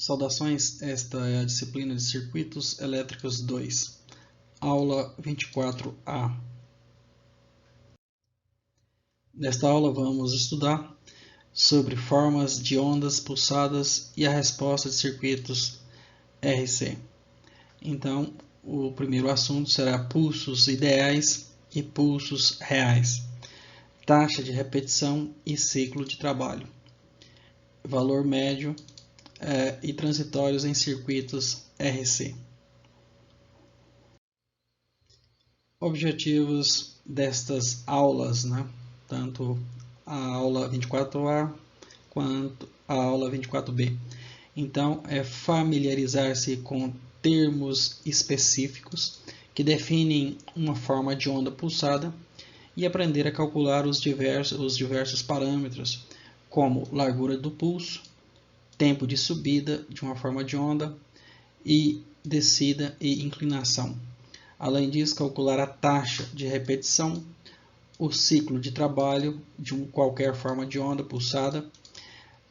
Saudações, esta é a disciplina de Circuitos Elétricos 2, aula 24A. Nesta aula vamos estudar sobre formas de ondas pulsadas e a resposta de circuitos RC. Então, o primeiro assunto será pulsos ideais e pulsos reais, taxa de repetição e ciclo de trabalho, valor médio e transitórios em circuitos RC. Objetivos destas aulas, tanto a aula 24A quanto a aula 24B. Então, é familiarizar-se com termos específicos que definem uma forma de onda pulsada e aprender a calcular os diversos parâmetros, como largura do pulso, tempo de subida de uma forma de onda e descida e inclinação. Além disso, calcular a taxa de repetição, o ciclo de trabalho de qualquer forma de onda pulsada,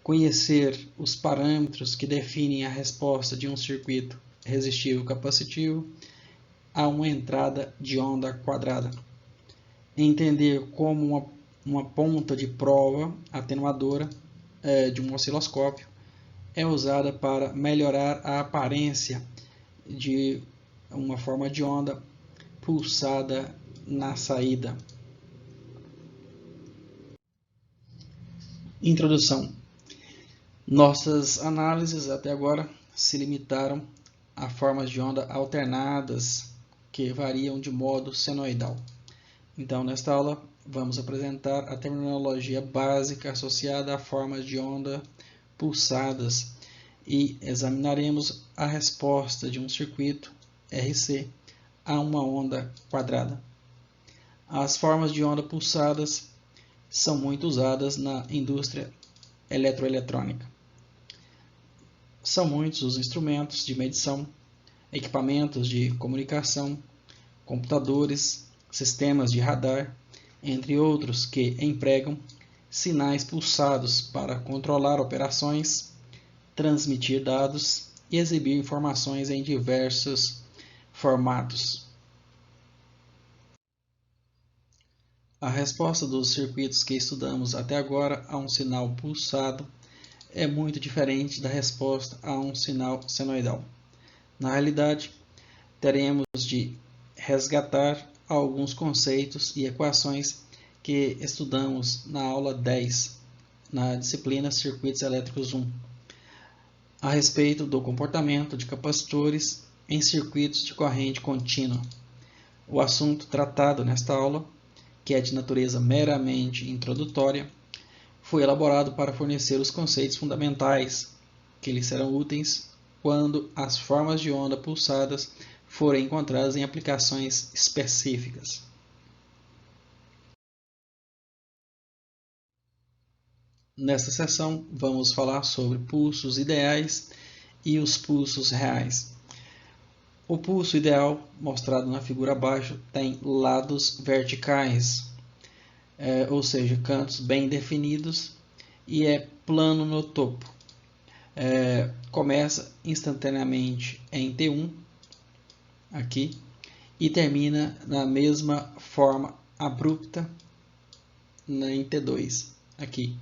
conhecer os parâmetros que definem a resposta de um circuito resistivo capacitivo a uma entrada de onda quadrada, entender como uma ponta de prova atenuadora de um osciloscópio é usada para melhorar a aparência de uma forma de onda pulsada na saída. Introdução. Nossas análises até agora se limitaram a formas de onda alternadas que variam de modo senoidal. Então, nesta aula, vamos apresentar a terminologia básica associada a formas de onda pulsadas e examinaremos a resposta de um circuito RC a uma onda quadrada. As formas de onda pulsadas são muito usadas na indústria eletroeletrônica. São muitos os instrumentos de medição, equipamentos de comunicação, computadores, sistemas de radar, entre outros que empregam sinais pulsados para controlar operações, transmitir dados e exibir informações em diversos formatos. A resposta dos circuitos que estudamos até agora a um sinal pulsado é muito diferente da resposta a um sinal senoidal. Na realidade, teremos de resgatar alguns conceitos e equações que estudamos na aula 10, na disciplina Circuitos Elétricos 1, a respeito do comportamento de capacitores em circuitos de corrente contínua. O assunto tratado nesta aula, que é de natureza meramente introdutória, foi elaborado para fornecer os conceitos fundamentais que lhes serão úteis quando as formas de onda pulsadas forem encontradas em aplicações específicas. Nesta seção, vamos falar sobre pulsos ideais e os pulsos reais. O pulso ideal, mostrado na figura abaixo, tem lados verticais, ou seja, cantos bem definidos, e é plano no topo. Começa instantaneamente em T1, aqui, e termina na mesma forma abrupta em T2, aqui.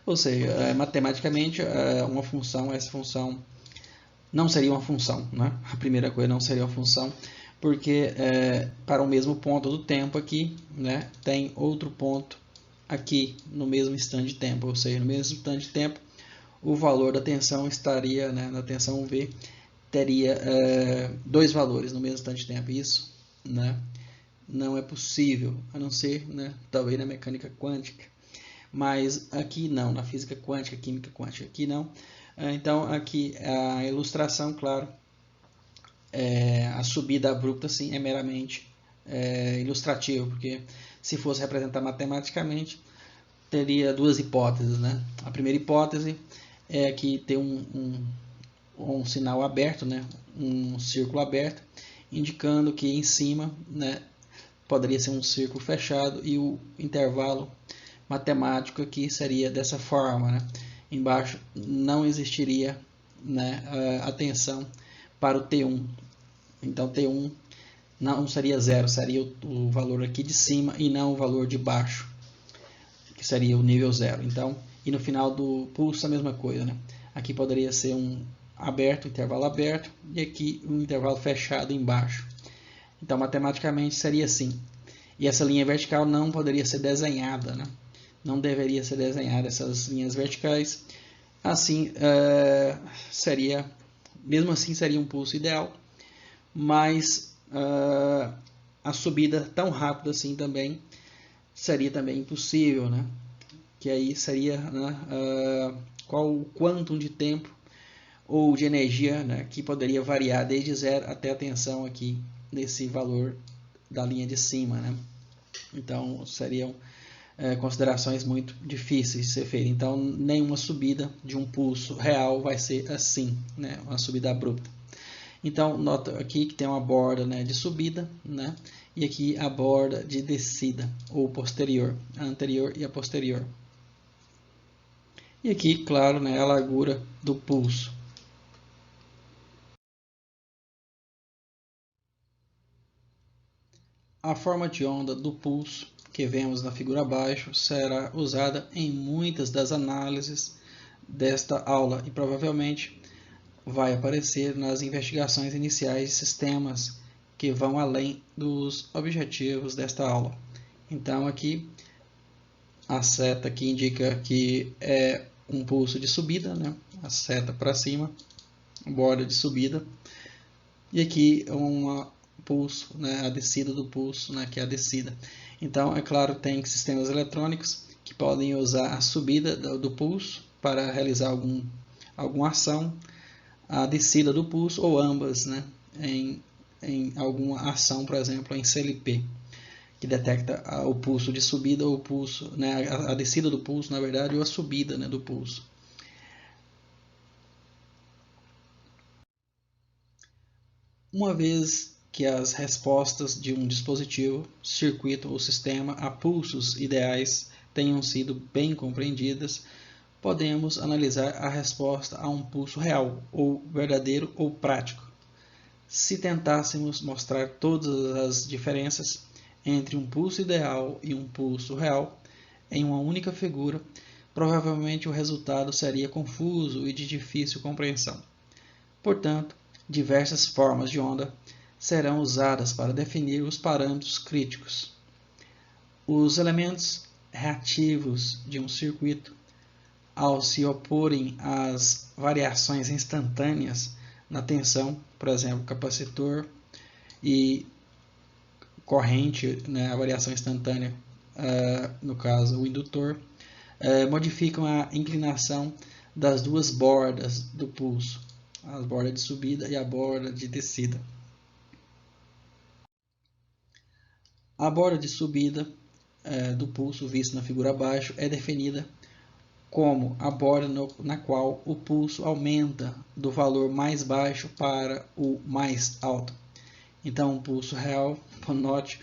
Ou seja, matematicamente, uma função, essa função não seria uma função, A primeira coisa não seria uma função, porque para o mesmo ponto do tempo aqui, tem outro ponto aqui no mesmo instante de tempo, ou seja, no mesmo instante de tempo, o valor da tensão estaria, na tensão V, teria dois valores no mesmo instante de tempo. Isso não é possível, a não ser talvez na mecânica quântica, mas aqui não, na física quântica, química quântica, aqui não. Então, aqui a ilustração, claro, a subida abrupta sim é meramente ilustrativa, porque se fosse representar matematicamente, teria duas hipóteses. A primeira hipótese é que tem um sinal aberto, um círculo aberto, indicando que em cima poderia ser um círculo fechado e o intervalo matemático aqui seria dessa forma. Embaixo não existiria né, a tensão para o T1. Então T1 não seria 0, seria o valor aqui de cima e não o valor de baixo, que seria o nível 0. Então, e no final do pulso a mesma coisa, né? Aqui poderia ser um aberto, intervalo aberto, e aqui um intervalo fechado embaixo. Então, matematicamente seria assim. E essa linha vertical não poderia ser desenhada, né? Não deveria ser desenhada essas linhas verticais. Assim, mesmo assim seria um pulso ideal, mas a subida tão rápida assim também seria também impossível, né? Que aí seria, né, qual o quantum de tempo ou de energia, né, que poderia variar desde 0 até a tensão aqui nesse valor da linha de cima, né? Então seriam considerações muito difíceis de ser feitas. Então nenhuma subida de um pulso real vai ser assim, né? Uma subida abrupta. Então nota aqui que tem uma borda, né, de subida, né? E aqui a borda de descida ou posterior, a anterior e a posterior. E aqui, claro, né, a largura do pulso. A forma de onda do pulso que vemos na figura abaixo será usada em muitas das análises desta aula e provavelmente vai aparecer nas investigações iniciais de sistemas que vão além dos objetivos desta aula. Então aqui a seta que indica que é um pulso de subida, né? A seta para cima, borda de subida, e aqui uma pulso, né? A descida do pulso, né? Que é a descida. Então, é claro, tem sistemas eletrônicos que podem usar a subida do pulso para realizar alguma ação, a descida do pulso ou ambas, né? Em alguma ação, por exemplo, em CLP, que detecta o pulso de subida ou o pulso, né, a descida do pulso, na verdade, ou a subida, né, do pulso. Uma vez que as respostas de um dispositivo, circuito ou sistema a pulsos ideais tenham sido bem compreendidas, podemos analisar a resposta a um pulso real, ou verdadeiro ou prático. Se tentássemos mostrar todas as diferenças entre um pulso ideal e um pulso real em uma única figura, provavelmente o resultado seria confuso e de difícil compreensão. Portanto, diversas formas de onda serão usadas para definir os parâmetros críticos. Os elementos reativos de um circuito, ao se oporem às variações instantâneas na tensão, por exemplo, capacitor e corrente, né, a variação instantânea, no caso o indutor, modificam a inclinação das duas bordas do pulso, a borda de subida e a borda de descida. A borda de subida do pulso, vista na figura abaixo, é definida como a borda na qual o pulso aumenta do valor mais baixo para o mais alto. Então, o pulso real, note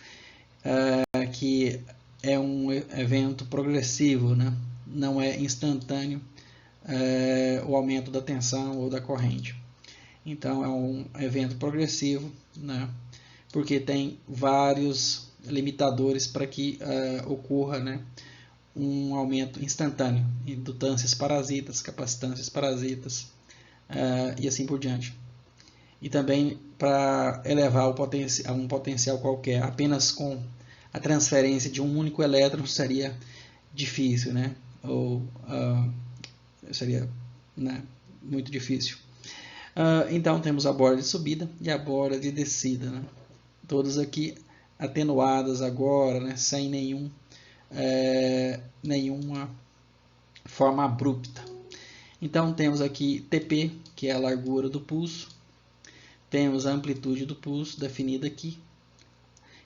que é um evento progressivo, né? Não é instantâneo o aumento da tensão ou da corrente. Então, é um evento progressivo, né? Porque tem vários limitadores para que ocorra, né, um aumento instantâneo, indutâncias parasitas, capacitâncias parasitas e assim por diante. E também para elevar a um potencial qualquer, apenas com a transferência de um único elétron seria difícil, né? Ou seria, né, muito difícil. Então temos a borda de subida e a borda de descida, né? Todas aqui atenuadas agora, né? Sem nenhuma forma abrupta. Então temos aqui TP, que é a largura do pulso, temos a amplitude do pulso definida aqui,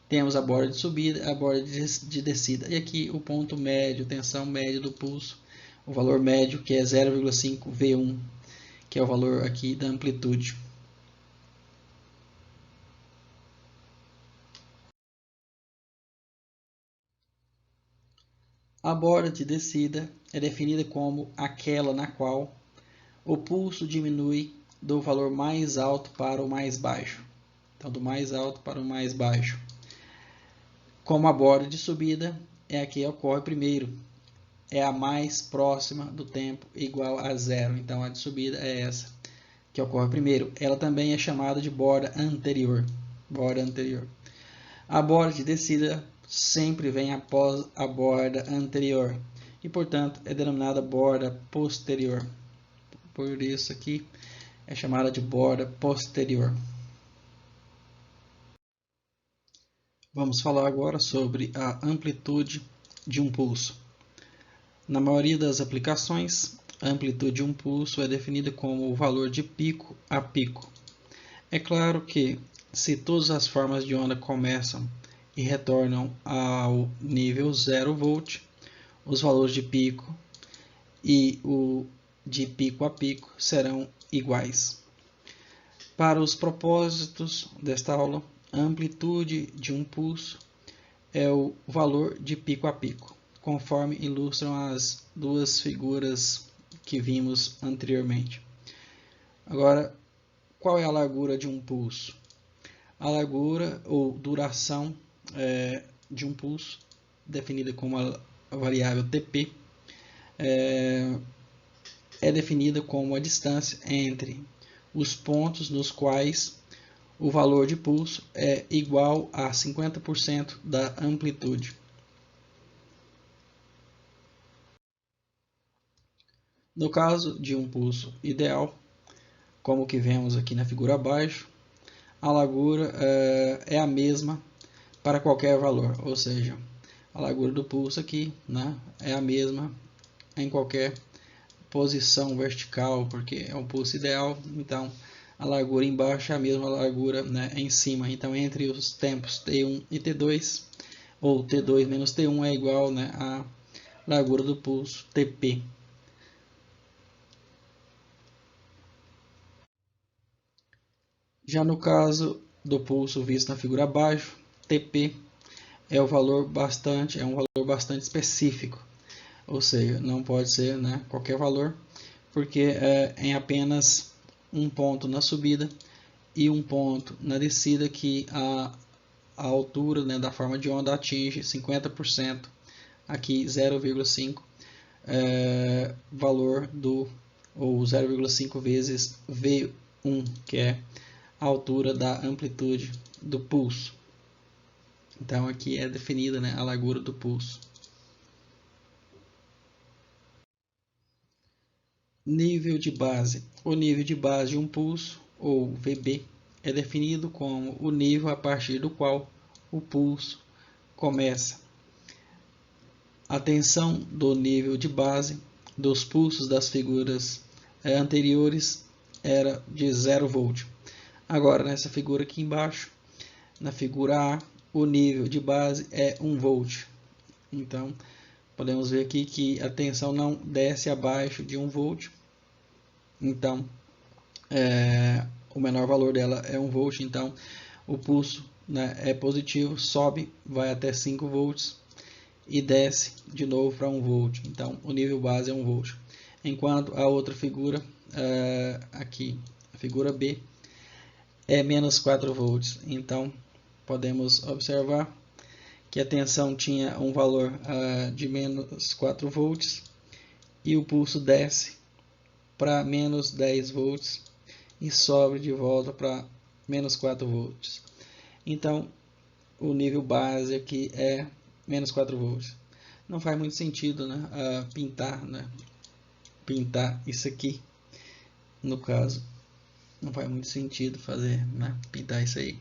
temos a borda de subida, a borda de descida, e aqui o ponto médio, tensão média do pulso, o valor médio que é 0,5 V1, que é o valor aqui da amplitude. A borda de descida é definida como aquela na qual o pulso diminui do valor mais alto para o mais baixo. Então, do mais alto para o mais baixo. Como a borda de subida é a que ocorre primeiro, é a mais próxima do tempo igual a zero. Então, a de subida é essa que ocorre primeiro. Ela também é chamada de borda anterior. Borda anterior. A borda de descida sempre vem após a borda anterior e, portanto, é denominada borda posterior. Por isso aqui é chamada de borda posterior. Vamos falar agora sobre a amplitude de um pulso. Na maioria das aplicações, a amplitude de um pulso é definida como o valor de pico a pico. É claro que, se todas as formas de onda começam e retornam ao nível 0 volt, os valores de pico e o de pico a pico serão iguais. Para os propósitos desta aula, a amplitude de um pulso é o valor de pico a pico, conforme ilustram as duas figuras que vimos anteriormente. Agora, qual é a largura de um pulso? A largura ou duração de um pulso, definida como a variável Tp, é definida como a distância entre os pontos nos quais o valor de pulso é igual a 50% da amplitude. No caso de um pulso ideal, como o que vemos aqui na figura abaixo, a largura é a mesma para qualquer valor, ou seja, a largura do pulso aqui, né, é a mesma em qualquer posição vertical, porque é um pulso ideal, então a largura embaixo é a mesma largura, né, em cima. Então, entre os tempos T1 e T2, ou T2 menos T1 é igual, né, a largura do pulso Tp. Já no caso do pulso visto na figura abaixo, Tp é um valor bastante específico, ou seja, não pode ser, né, qualquer valor, porque é em apenas um ponto na subida e um ponto na descida que a altura, né, da forma de onda atinge 50%, aqui 0,5 valor do, ou 0,5 vezes V1, que é a altura da amplitude do pulso. Então aqui é definida, né, a largura do pulso. Nível de base. O nível de base de um pulso, ou VB, é definido como o nível a partir do qual o pulso começa. A tensão do nível de base dos pulsos das figuras anteriores era de 0 volt. Agora, nessa figura aqui embaixo, na figura A, o nível de base é 1 volt. Então, podemos ver aqui que a tensão não desce abaixo de 1 volt. Então, o menor valor dela é 1 volt. Então, o pulso, né, é positivo, sobe, vai até 5 volts e desce de novo para 1 volt. Então, o nível base é 1 volt. Enquanto a outra figura, aqui, a figura B, é menos 4 volts. Então, podemos observar que a tensão tinha um valor de menos 4 volts e o pulso desce para menos 10 volts e sobe de volta para menos 4 volts. Então, o nível base aqui é menos 4 volts. Não faz muito sentido, né, pintar isso aqui, no caso. Não faz muito sentido fazer, né, pintar isso aí.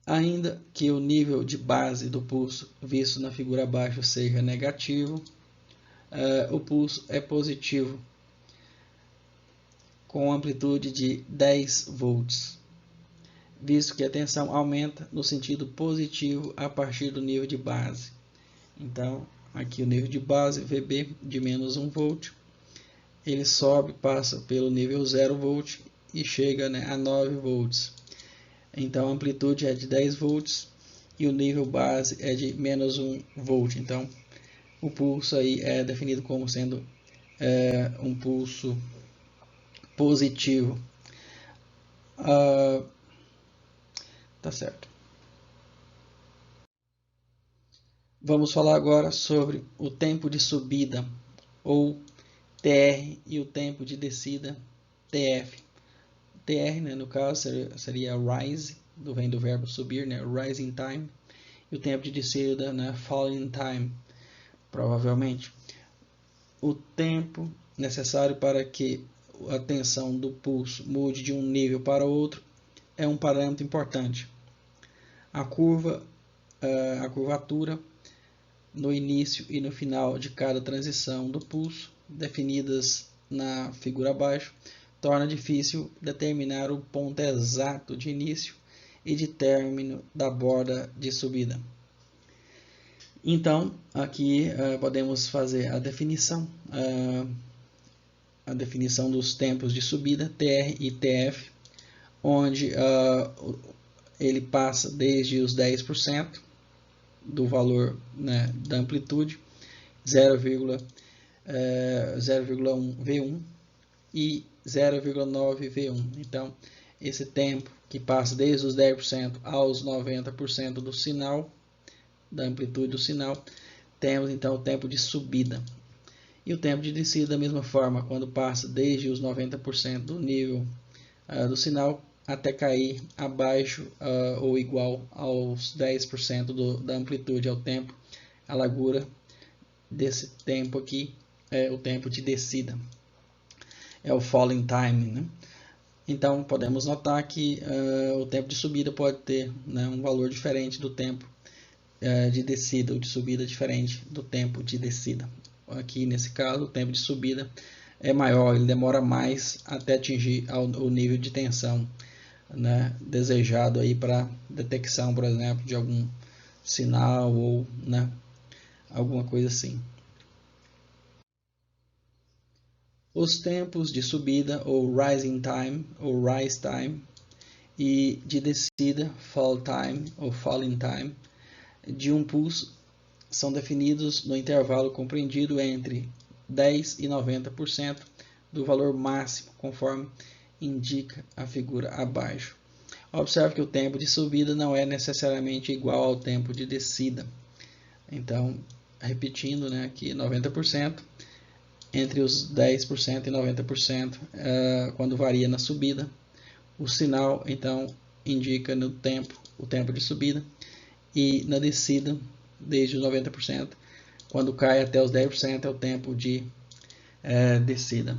Ainda que o nível de base do pulso visto na figura abaixo seja negativo, o pulso é positivo, com amplitude de 10 volts, visto que a tensão aumenta no sentido positivo a partir do nível de base. Então, aqui o nível de base, VB, de menos 1 volt, ele sobe, passa pelo nível 0 volt e chega, né, a 9 volts. Então, a amplitude é de 10 volts e o nível base é de menos 1 volt. Então, o pulso aí é definido como sendo um pulso positivo. Tá certo. Vamos falar agora sobre o tempo de subida, ou TR, e o tempo de descida, TF. TR, né, no caso, seria rise, vem do verbo subir, né, rising time, e o tempo de descida, né, falling time, provavelmente. O tempo necessário para que a tensão do pulso mude de um nível para outro é um parâmetro importante. A curvatura no início e no final de cada transição do pulso, definidas na figura abaixo, torna difícil determinar o ponto exato de início e de término da borda de subida. Então, aqui podemos fazer a definição dos tempos de subida, TR e TF, onde ele passa desde os 10% do valor, né, da amplitude, 0,1 V1 e 0,9 V1. Então, esse tempo que passa desde os 10% aos 90% do sinal, da amplitude do sinal, temos então o tempo de subida. E o tempo de descida, da mesma forma, quando passa desde os 90% do nível do sinal até cair abaixo ou igual aos 10% da amplitude, ao tempo, a largura desse tempo aqui é o tempo de descida, é o falling time, né? Então podemos notar que o tempo de subida pode ter, né, um valor diferente do tempo de descida, ou de subida diferente do tempo de descida. Aqui nesse caso o tempo de subida é maior, ele demora mais até atingir o nível de tensão, né, desejado aí para detecção, por exemplo, de algum sinal ou, né, alguma coisa assim. Os tempos de subida, ou rising time, ou rise time, e de descida, fall time, ou falling time, de um pulso são definidos no intervalo compreendido entre 10% e 90% do valor máximo, conforme indica a figura abaixo. Observe que o tempo de subida não é necessariamente igual ao tempo de descida. Então, repetindo, né, aqui 90%, entre os 10% e 90%, quando varia na subida. O sinal, então, indica no tempo, o tempo de subida, e na descida, desde os 90%, quando cai até os 10%, é o tempo de descida.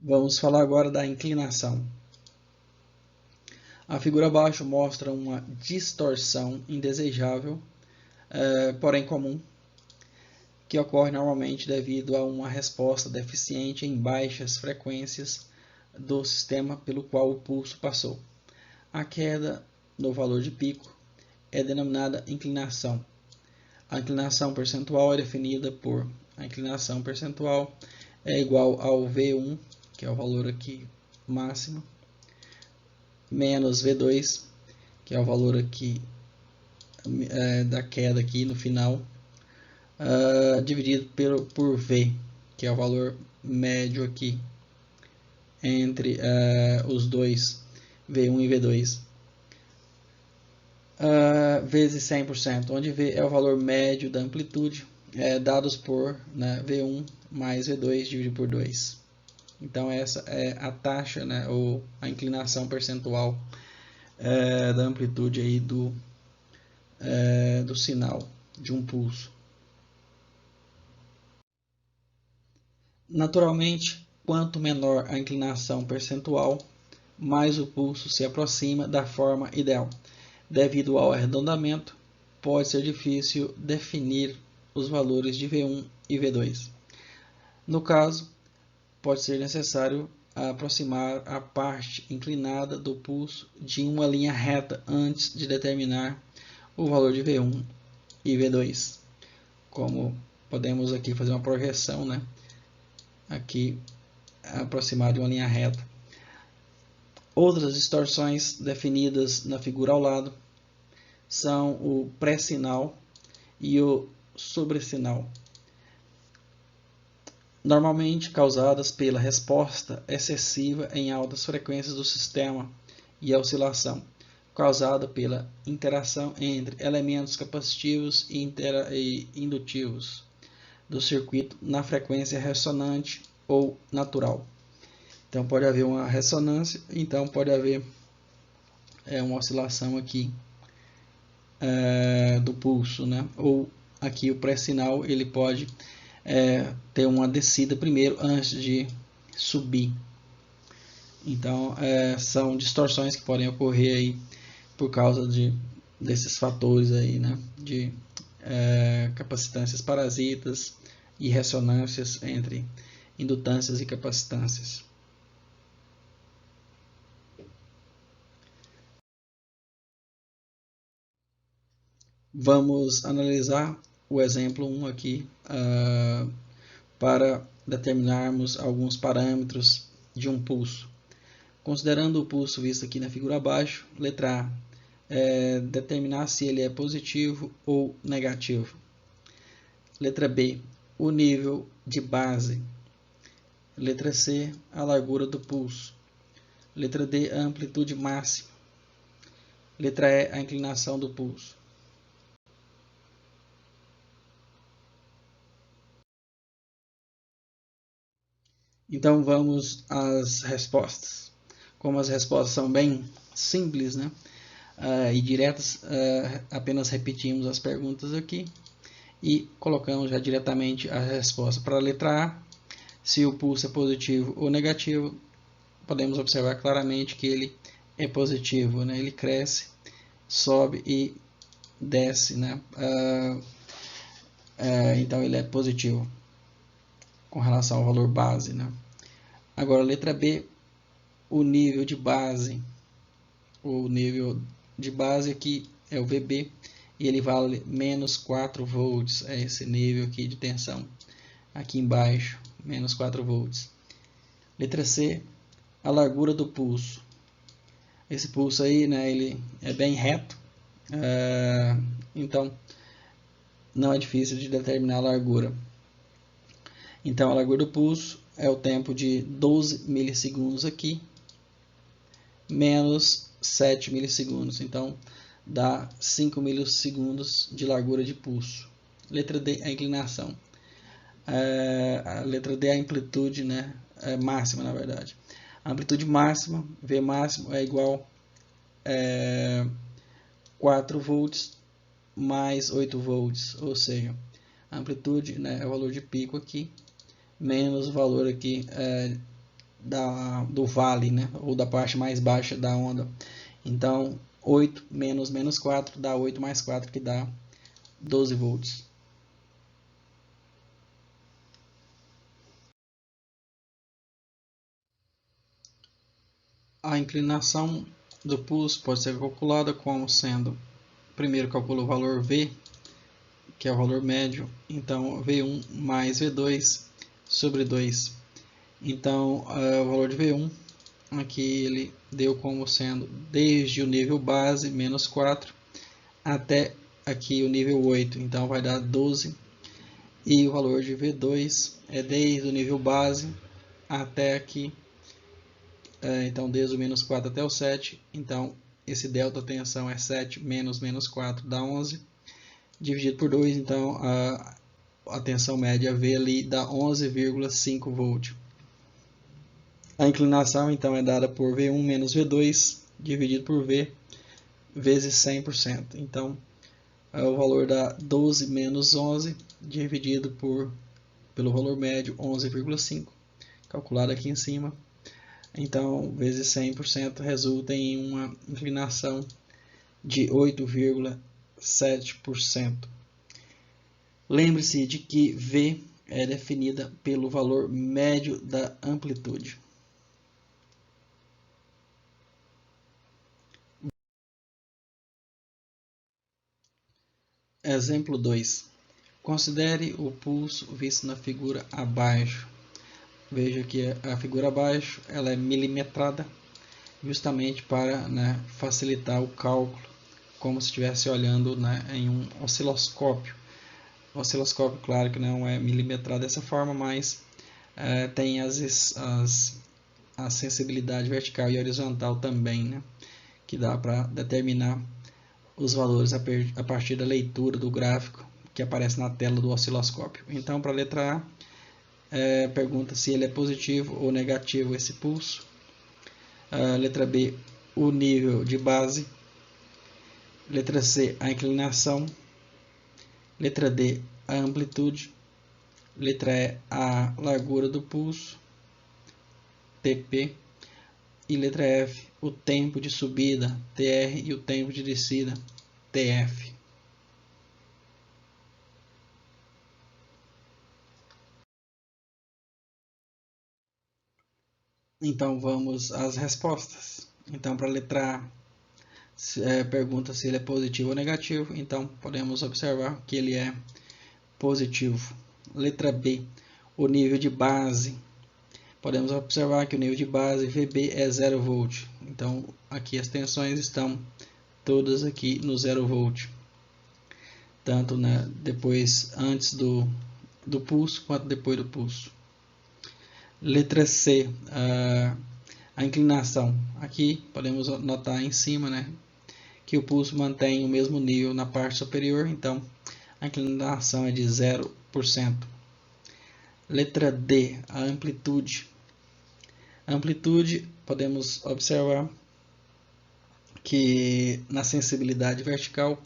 Vamos falar agora da inclinação. A figura abaixo mostra uma distorção indesejável, porém comum, que ocorre normalmente devido a uma resposta deficiente em baixas frequências do sistema pelo qual o pulso passou. A queda no valor de pico é denominada inclinação. A inclinação percentual é definida por: a inclinação percentual é igual ao V1, que é o valor aqui máximo, menos V2, que é o valor aqui da queda aqui no final, dividido por V, que é o valor médio aqui entre os dois, V1 e V2, vezes 100%, onde V é o valor médio da amplitude, dados por, né, V1 mais V2 dividido por 2. Então essa é a taxa, né, ou a inclinação percentual da amplitude aí do sinal de um pulso. Naturalmente, quanto menor a inclinação percentual, mais o pulso se aproxima da forma ideal. Devido ao arredondamento, pode ser difícil definir os valores de V1 e V2. No caso, pode ser necessário aproximar a parte inclinada do pulso de uma linha reta antes de determinar o valor de V1 e V2. Como podemos aqui fazer uma projeção, né? Aqui aproximar de uma linha reta. Outras distorções definidas na figura ao lado são o pré-sinal e o sobressinal, normalmente causadas pela resposta excessiva em altas frequências do sistema e a oscilação, causada pela interação entre elementos capacitivos e indutivos do circuito na frequência ressonante ou natural. Então pode haver uma ressonância, então pode haver uma oscilação aqui do pulso, né? Ou aqui o pré-sinal ele pode ter uma descida primeiro antes de subir. Então são distorções que podem ocorrer aí por causa desses fatores aí, né? De capacitâncias parasitas e ressonâncias entre indutâncias e capacitâncias. Vamos analisar o exemplo 1 aqui para determinarmos alguns parâmetros de um pulso. Considerando o pulso visto aqui na figura abaixo, letra A, determinar se ele é positivo ou negativo. Letra B, o nível de base. Letra C, a largura do pulso. Letra D, a amplitude máxima. Letra E, a inclinação do pulso. Então vamos às respostas. Como as respostas são bem simples, né? E diretas, apenas repetimos as perguntas aqui e colocamos já diretamente a resposta para a letra A. Se o pulso é positivo ou negativo, podemos observar claramente que ele é positivo, né? Ele cresce, sobe e desce, né? Então ele é positivo com relação ao valor base, né? Agora, letra B, o nível de base. O nível de base aqui é o VB e ele vale menos 4 volts. É esse nível aqui de tensão aqui embaixo, menos 4 volts. Letra C, a largura do pulso. Esse pulso aí, né, ele é bem reto, então não é difícil de determinar a largura. Então a largura do pulso é o tempo de 12 milissegundos aqui, menos 7 milissegundos, então dá 5 milissegundos de largura de pulso. Letra D, a inclinação. A letra D é a amplitude, né, máxima, na verdade. A amplitude máxima, V máximo, é igual a 4 volts mais 8 volts, ou seja, a amplitude, né, é o valor de pico aqui, menos o valor aqui do vale, né, ou da parte mais baixa da onda. Então, 8 menos 4 dá 8 mais 4, que dá 12 volts. A inclinação do pulso pode ser calculada como sendo, primeiro calcula o valor V, que é o valor médio, então V1 mais V2 sobre 2. Então, o valor de V1, aqui ele deu como sendo desde o nível base, menos 4, até aqui o nível 8, então vai dar 12. E o valor de V2 é desde o nível base até aqui, então desde o menos 4 até o 7, então esse delta tensão é 7 menos 4 dá 11, dividido por 2, então a tensão média V ali dá 11,5 volt. A inclinação então é dada por V1 menos V2 dividido por V vezes 100%. Então o valor dá 12 menos 11 dividido pelo valor médio 11,5, calculado aqui em cima. Então vezes 100% resulta em uma inclinação de 8,7%. Lembre-se de que V é definida pelo valor médio da amplitude. Exemplo 2. Considere o pulso visto na figura abaixo. Veja que a figura abaixo ela é milimetrada, justamente para, né, facilitar o cálculo como se estivesse olhando, né, em um osciloscópio. O osciloscópio, claro que não é milimetrado dessa forma, mas tem a sensibilidade vertical e horizontal também, né, que dá para determinar os valores a partir da leitura do gráfico que aparece na tela do osciloscópio. Então, para a letra A, pergunta se ele é positivo ou negativo esse pulso. Letra B, o nível de base. Letra C, a inclinação. Letra D, a amplitude. Letra E, a largura do pulso, TP. E letra F, o tempo de subida, TR, e o tempo de descida, TF. Então vamos às respostas. Então, para a letra A, pergunta se ele é positivo ou negativo. Então podemos observar que ele é positivo. Letra B, o nível de base. Podemos observar que o nível de base VB é 0 volt. Então aqui as tensões estão todas aqui no 0 volt. Tanto, né, depois, antes do pulso, quanto depois do pulso. Letra C, a inclinação. Aqui podemos notar em cima, né, que o pulso mantém o mesmo nível na parte superior, então a inclinação é de 0%. Letra D, a amplitude. A amplitude, podemos observar que na sensibilidade vertical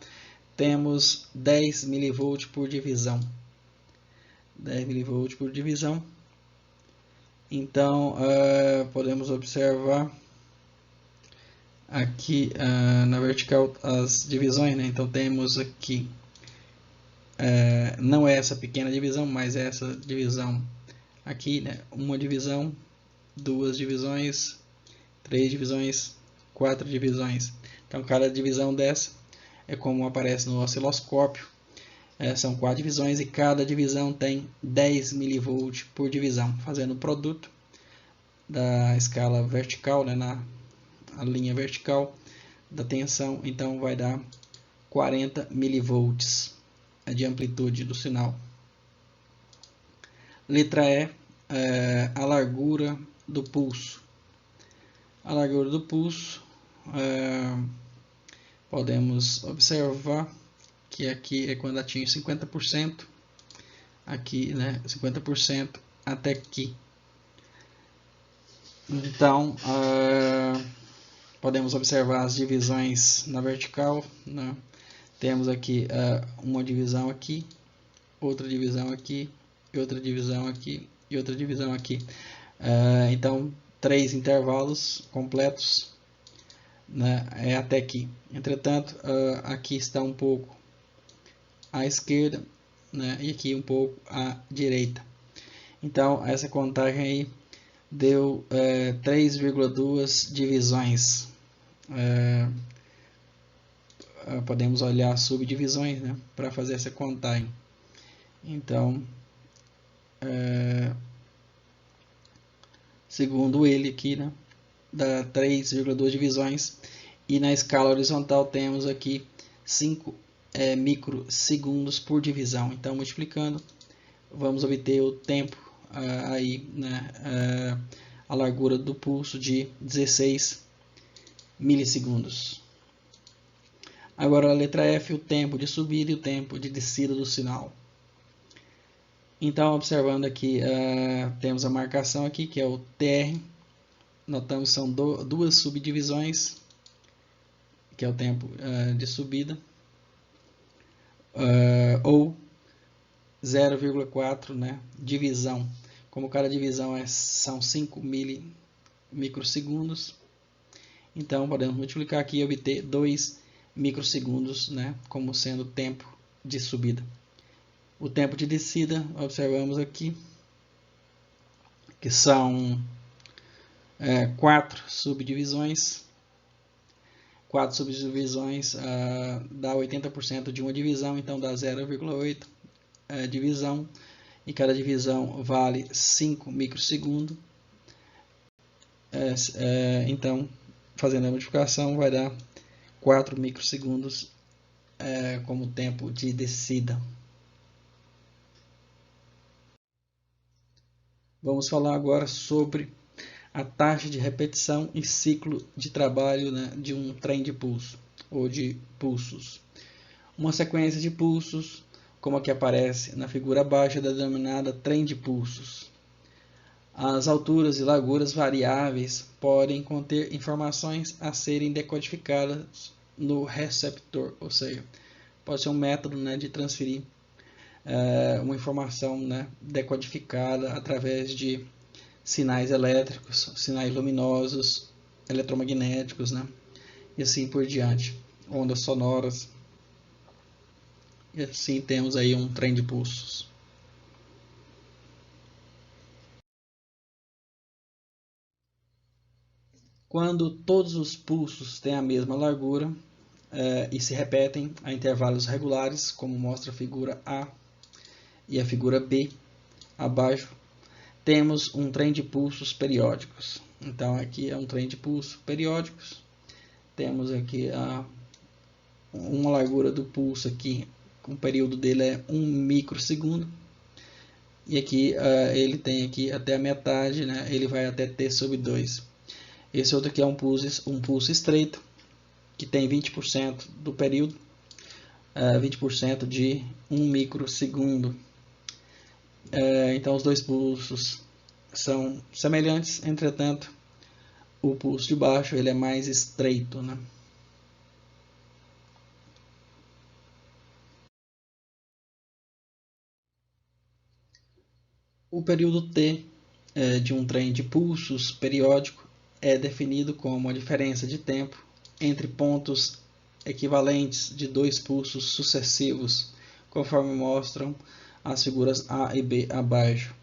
temos 10 mV por divisão. 10 mV por divisão. Então, podemos observar aqui na vertical as divisões, né? Então temos aqui, não é essa pequena divisão, mas essa divisão aqui, né? Uma divisão, duas divisões, três divisões, quatro divisões. Então cada divisão dessa é como aparece no osciloscópio. São 4 divisões e cada divisão tem 10 mV por divisão, fazendo o produto da escala vertical, né, na linha vertical da tensão. Então vai dar 40 mV de amplitude do sinal. Letra E, a largura do pulso. A largura do pulso, podemos observar que aqui é quando atinge 50%, aqui, né, 50% até aqui. Então, podemos observar as divisões na vertical, né? Temos aqui uma divisão aqui, outra divisão aqui, e outra divisão aqui, e outra divisão aqui. Então, 3 intervalos completos, né, até aqui. Entretanto, aqui está um pouco à esquerda, né, e aqui um pouco à direita. Então, essa contagem aí deu 3,2 divisões. Podemos olhar subdivisões, né, para fazer essa contagem. Então, segundo ele aqui, né, dá 3,2 divisões. E na escala horizontal temos aqui 5 microsegundos por divisão. Então, multiplicando, vamos obter o tempo aí, né, a largura do pulso de 16 milissegundos. Agora a letra F, o tempo de subida e o tempo de descida do sinal. Então, observando aqui, temos a marcação aqui, que é o TR. Notamos que são duas subdivisões, que é o tempo de subida, ou 0,4, né, divisão. Como cada divisão são 5 microsegundos, então podemos multiplicar aqui e obter 2 microsegundos, né, como sendo o tempo de subida. O tempo de descida, observamos aqui, que são 4 subdivisões. 4 subdivisões dá 80% de uma divisão, então dá 0,8 divisão, e cada divisão vale 5 microsegundos. Então, fazendo a multiplicação, vai dar 4 microsegundos como tempo de descida. Vamos falar agora sobre a taxa de repetição e ciclo de trabalho, né, de um trem de pulso ou de pulsos. Uma sequência de pulsos, como a que aparece na figura abaixo, é denominada trem de pulsos. As alturas e larguras variáveis podem conter informações a serem decodificadas no receptor, ou seja, pode ser um método, né, de transferir uma informação, né, decodificada através de sinais elétricos, sinais luminosos, eletromagnéticos, né, e assim por diante, ondas sonoras. E assim temos aí um trem de pulsos. Quando todos os pulsos têm a mesma largura e se repetem a intervalos regulares, como mostra a figura A e a figura B abaixo, temos um trem de pulsos periódicos. Então aqui é um trem de pulsos periódicos. Temos aqui uma largura do pulso aqui, o período dele é 1 microsegundo. E aqui ele tem aqui até a metade, né? Ele vai até t sobre 2. Esse outro aqui é um pulso estreito, que tem 20% do período, 20% de 1 microsegundo. Então os dois pulsos são semelhantes, entretanto o pulso de baixo ele é mais estreito, né? O período T de um trem de pulsos periódico é definido como a diferença de tempo entre pontos equivalentes de dois pulsos sucessivos, conforme mostram as figuras A e B abaixo.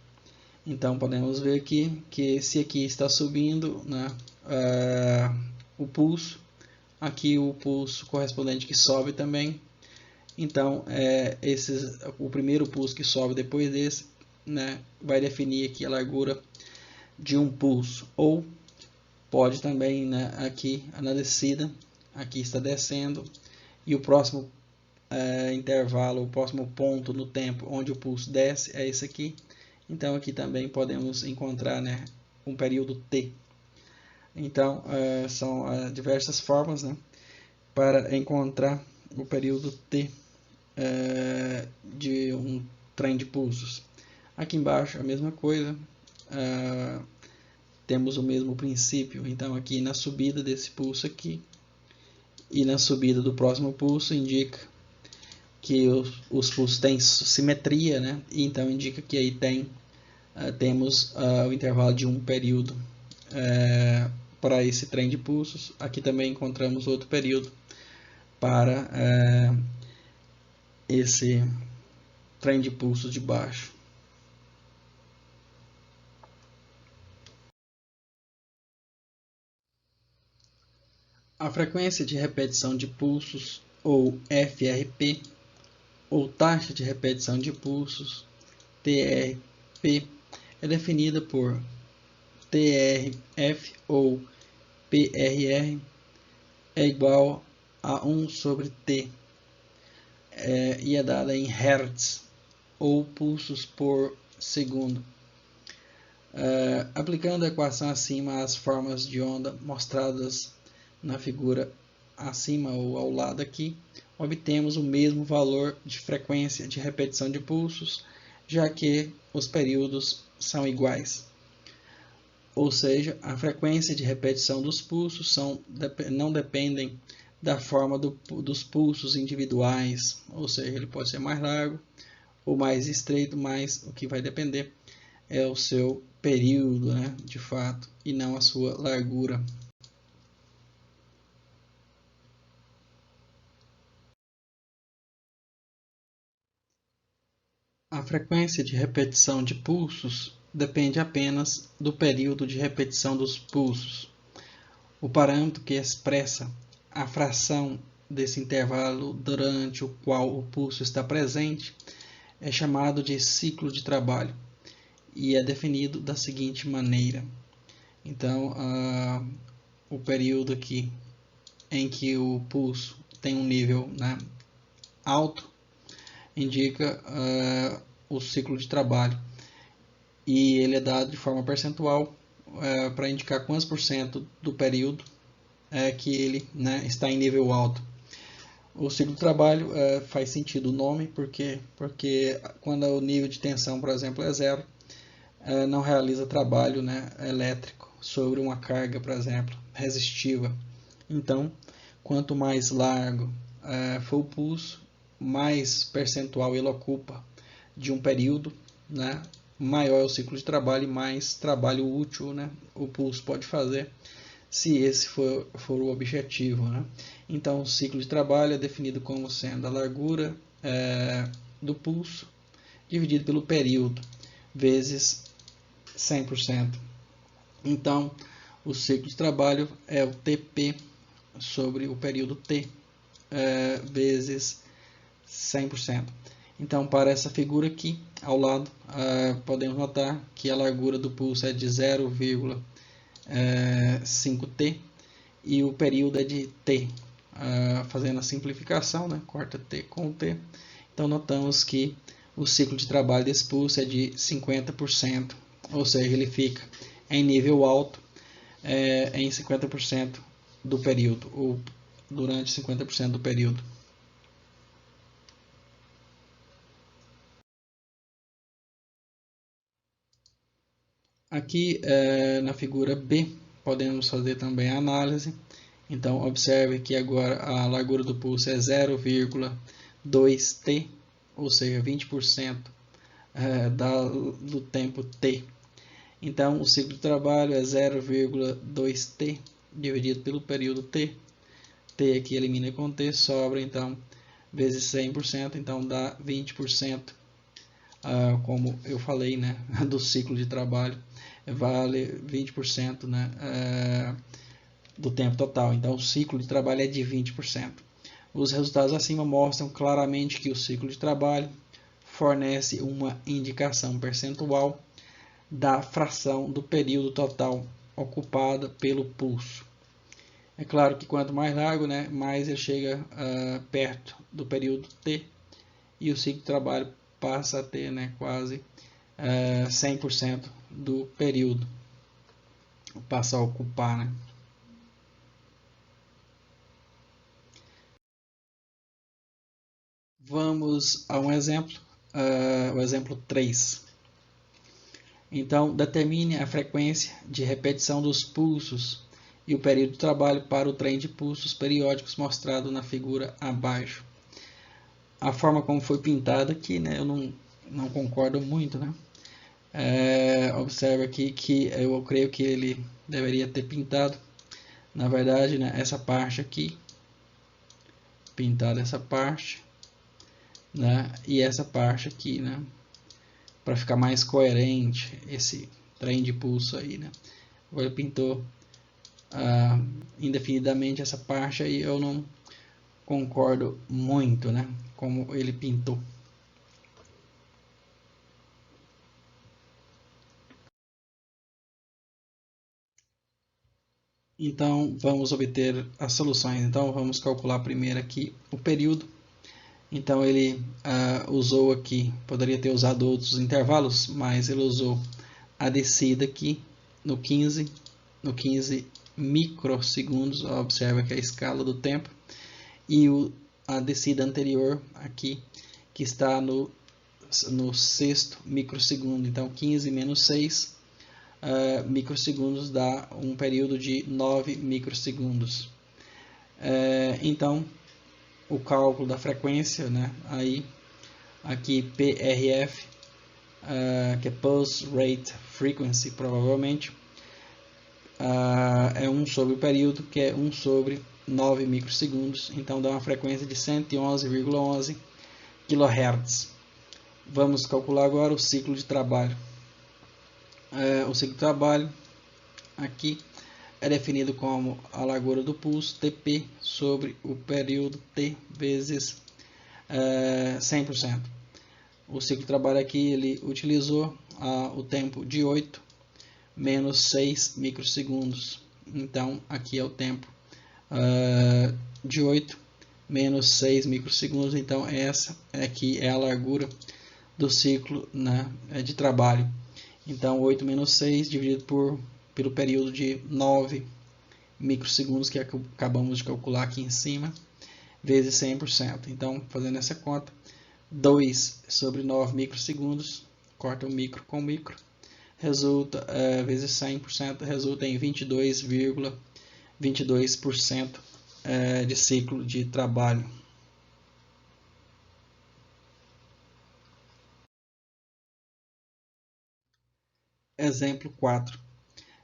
Então podemos ver aqui que se aqui está subindo, né, o pulso, aqui o pulso correspondente que sobe também. Então o primeiro pulso que sobe depois desse, né, vai definir aqui a largura de um pulso. Ou pode também, né, aqui na descida, aqui está descendo e o próximo intervalo, o próximo ponto no tempo onde o pulso desce é esse aqui. Então aqui também podemos encontrar, né, um período T. Então são diversas formas, né, para encontrar o período T de um trem de pulsos. Aqui embaixo a mesma coisa, temos o mesmo princípio. Então aqui na subida desse pulso aqui e na subida do próximo pulso indica que os pulsos têm simetria, né? E então indica que aí temos o intervalo de um período para esse trem de pulsos. Aqui também encontramos outro período para esse trem de pulsos de baixo. A frequência de repetição de pulsos, ou FRP, ou taxa de repetição de pulsos, TRP, é definida por TRF ou PRR é igual a 1 sobre T e é dada em Hertz ou pulsos por segundo. Aplicando a equação acima às formas de onda mostradas na figura acima ou ao lado aqui, obtemos o mesmo valor de frequência de repetição de pulsos, já que os períodos são iguais. Ou seja, a frequência de repetição dos pulsos não dependem da forma dos pulsos individuais, ou seja, ele pode ser mais largo ou mais estreito, mas o que vai depender é o seu período, né, de fato, e não a sua largura. A frequência de repetição de pulsos depende apenas do período de repetição dos pulsos. O parâmetro que expressa a fração desse intervalo durante o qual o pulso está presente é chamado de ciclo de trabalho e é definido da seguinte maneira. Então, o período aqui em que o pulso tem um nível, né, alto, indica o ciclo de trabalho. E ele é dado de forma percentual para indicar quantos por cento do período que ele, né, está em nível alto. O ciclo de trabalho faz sentido o nome, porque quando o nível de tensão, por exemplo, é zero, não realiza trabalho, né, elétrico sobre uma carga, por exemplo, resistiva. Então, quanto mais largo for o pulso, mais percentual ele ocupa de um período, né, maior é o ciclo de trabalho e mais trabalho útil, né, o pulso pode fazer, se esse for o objetivo, né? Então, o ciclo de trabalho é definido como sendo a largura do pulso dividido pelo período, vezes 100%. Então, o ciclo de trabalho é o TP sobre o período T, vezes 100%. Então, para essa figura aqui, ao lado, podemos notar que a largura do pulso é de 0,5T e o período é de T. Fazendo a simplificação, né? Corta T com T. Então, notamos que o ciclo de trabalho desse pulso é de 50%, ou seja, ele fica em nível alto em 50% do período, ou durante 50% do período. Aqui na figura B, podemos fazer também a análise. Então, observe que agora a largura do pulso é 0,2T, ou seja, 20% do tempo T. Então, o ciclo de trabalho é 0,2T dividido pelo período T. T aqui elimina com T, sobra então vezes 100%, então dá 20%. Como eu falei, né, do ciclo de trabalho, vale 20%, né, do tempo total. Então, o ciclo de trabalho é de 20%. Os resultados acima mostram claramente que o ciclo de trabalho fornece uma indicação percentual da fração do período total ocupada pelo pulso. É claro que quanto mais largo, né, mais ele chega perto do período T, e o ciclo de trabalho passa a ter, né, quase 100% do período, passa a ocupar, né? Vamos a um exemplo, o exemplo 3. Então, determine a frequência de repetição dos pulsos e o período de trabalho para o trem de pulsos periódicos mostrado na figura abaixo. A forma como foi pintada aqui, né, eu não concordo muito, né? Observe aqui que eu creio que ele deveria ter pintado, na verdade, né, essa parte aqui, pintado essa parte, né, e essa parte aqui, né, para ficar mais coerente esse trem de pulso aí, né. Agora ele pintou indefinidamente essa parte aí, eu não concordo muito, né, como ele pintou. Então, vamos obter as soluções. Então, vamos calcular primeiro aqui o período. Então, ele usou aqui, poderia ter usado outros intervalos, mas ele usou a descida aqui no 15 microsegundos. Observa que é a escala do tempo. E a descida anterior aqui, que está no sexto microsegundo. Então, 15 menos 6 microsegundos dá um período de 9 microsegundos. Então, o cálculo da frequência, né, aí, aqui PRF, que é Pulse Rate Frequency, provavelmente, é 1 sobre o período, que é 1 sobre 9 microsegundos, então dá uma frequência de 111,11 kHz. Vamos calcular agora o ciclo de trabalho. O ciclo de trabalho aqui é definido como a largura do pulso, TP, sobre o período T, vezes 100%. O ciclo de trabalho aqui, ele utilizou o tempo de 8 menos 6 microsegundos. Então, aqui é o tempo de 8 menos 6 microsegundos. Então essa aqui é a largura do ciclo, né, de trabalho. Então 8 menos 6 dividido pelo período de 9 microsegundos que acabamos de calcular aqui em cima, vezes 100%. Então, fazendo essa conta, 2 sobre 9 microsegundos, corta o micro com o micro, resulta, vezes 100%, resulta em 22,22% de ciclo de trabalho. Exemplo 4.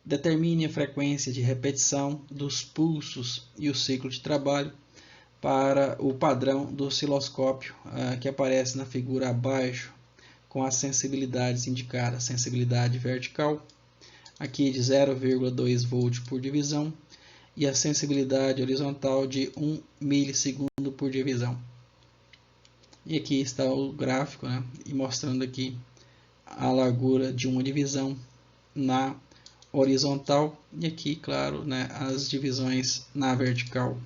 Determine a frequência de repetição dos pulsos e o ciclo de trabalho para o padrão do osciloscópio que aparece na figura abaixo, com as sensibilidades indicadas. Sensibilidade vertical, aqui de 0,2 volt por divisão, e a sensibilidade horizontal de 1 milissegundo por divisão. E aqui está o gráfico, né, e mostrando aqui a largura de uma divisão na horizontal e aqui, claro, né, as divisões na vertical.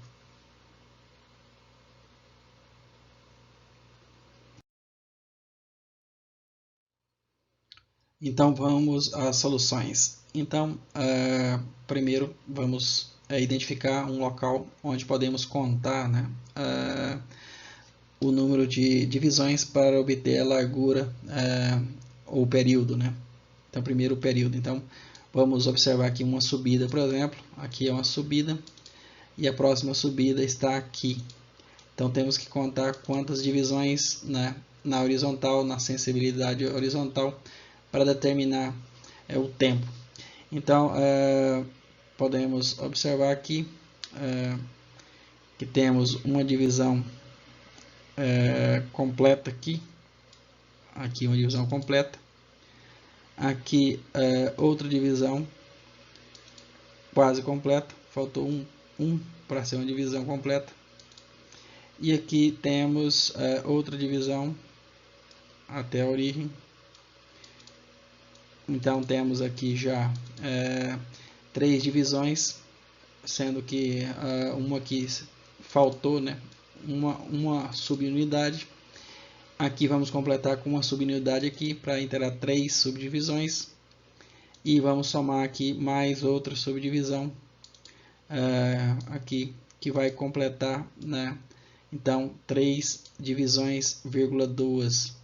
Então vamos às soluções. Então, primeiro vamos identificar um local onde podemos contar, né, o número de divisões para obter a largura ou período, né? Então, primeiro o período. Então, vamos observar aqui uma subida, por exemplo. Aqui é uma subida e a próxima subida está aqui. Então, temos que contar quantas divisões, né, na horizontal, na sensibilidade horizontal, para determinar o tempo. Então, podemos observar aqui que temos uma divisão completa aqui uma divisão completa, aqui outra divisão quase completa, faltou um para ser uma divisão completa, e aqui temos outra divisão até a origem. Então temos aqui já 3 divisões, sendo que uma aqui faltou, né, uma subunidade. Aqui vamos completar com uma subunidade aqui para inteirar 3 subdivisões. E vamos somar aqui mais outra subdivisão aqui, que vai completar, né? Então, 3 divisões, vírgula 2.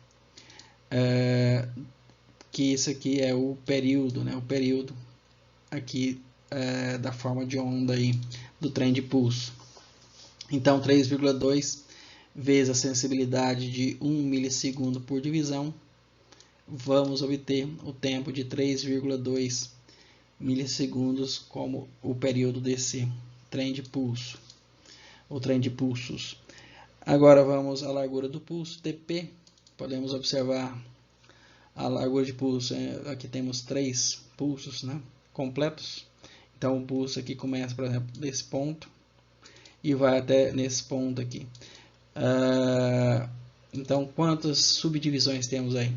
Que isso aqui é o período, né? O período aqui da forma de onda aí, do trem de pulso. Então, 3,2 vezes a sensibilidade de 1 milissegundo por divisão, vamos obter o tempo de 3,2 milissegundos como o período desse trem de pulso, ou trem de pulsos. Agora vamos à largura do pulso, TP. Podemos observar a largura de pulso, aqui temos 3 pulsos, né, completos. Então o pulso aqui começa, por exemplo, desse ponto e vai até nesse ponto aqui. Então, quantas subdivisões temos aí?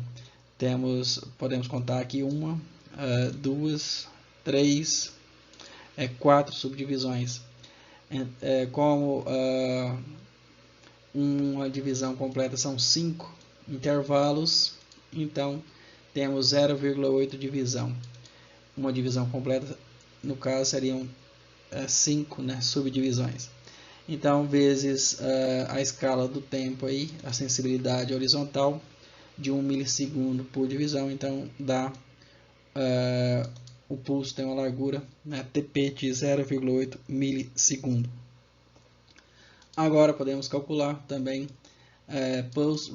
Podemos contar aqui 1, 2, 3, 4 subdivisões. Como uma divisão completa são 5 intervalos, então temos 0,8 divisão. Uma divisão completa, no caso, seriam 5, né, subdivisões. Então, vezes a escala do tempo aí, a sensibilidade horizontal de 1 milissegundo por divisão, então dá o pulso tem uma largura, né, TP de 0,8 milissegundo. Agora podemos calcular também Pulse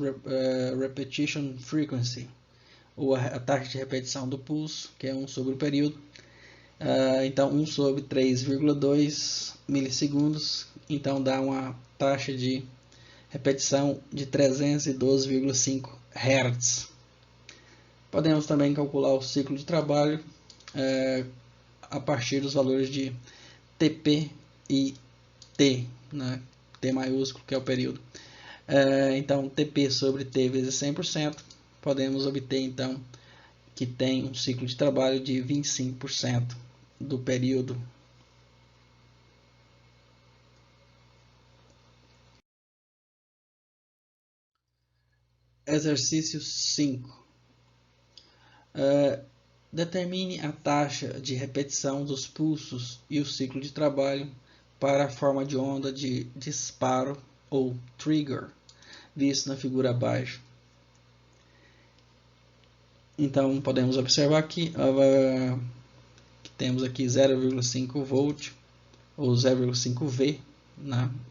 Repetition Frequency, ou a taxa de repetição do pulso, que é 1 sobre o período. Então 1 sobre 3,2 milissegundos, então dá uma taxa de repetição de 312,5 Hz. Podemos também calcular o ciclo de trabalho a partir dos valores de TP e T, né? T maiúsculo, que é o período. Então, TP sobre T vezes 100%, podemos obter, então, que tem um ciclo de trabalho de 25% do período. Exercício 5. Determine a taxa de repetição dos pulsos e o ciclo de trabalho para a forma de onda de disparo ou trigger, visto na figura abaixo. Então, podemos observar aqui que temos aqui 0,5 volt ou 0,5 V.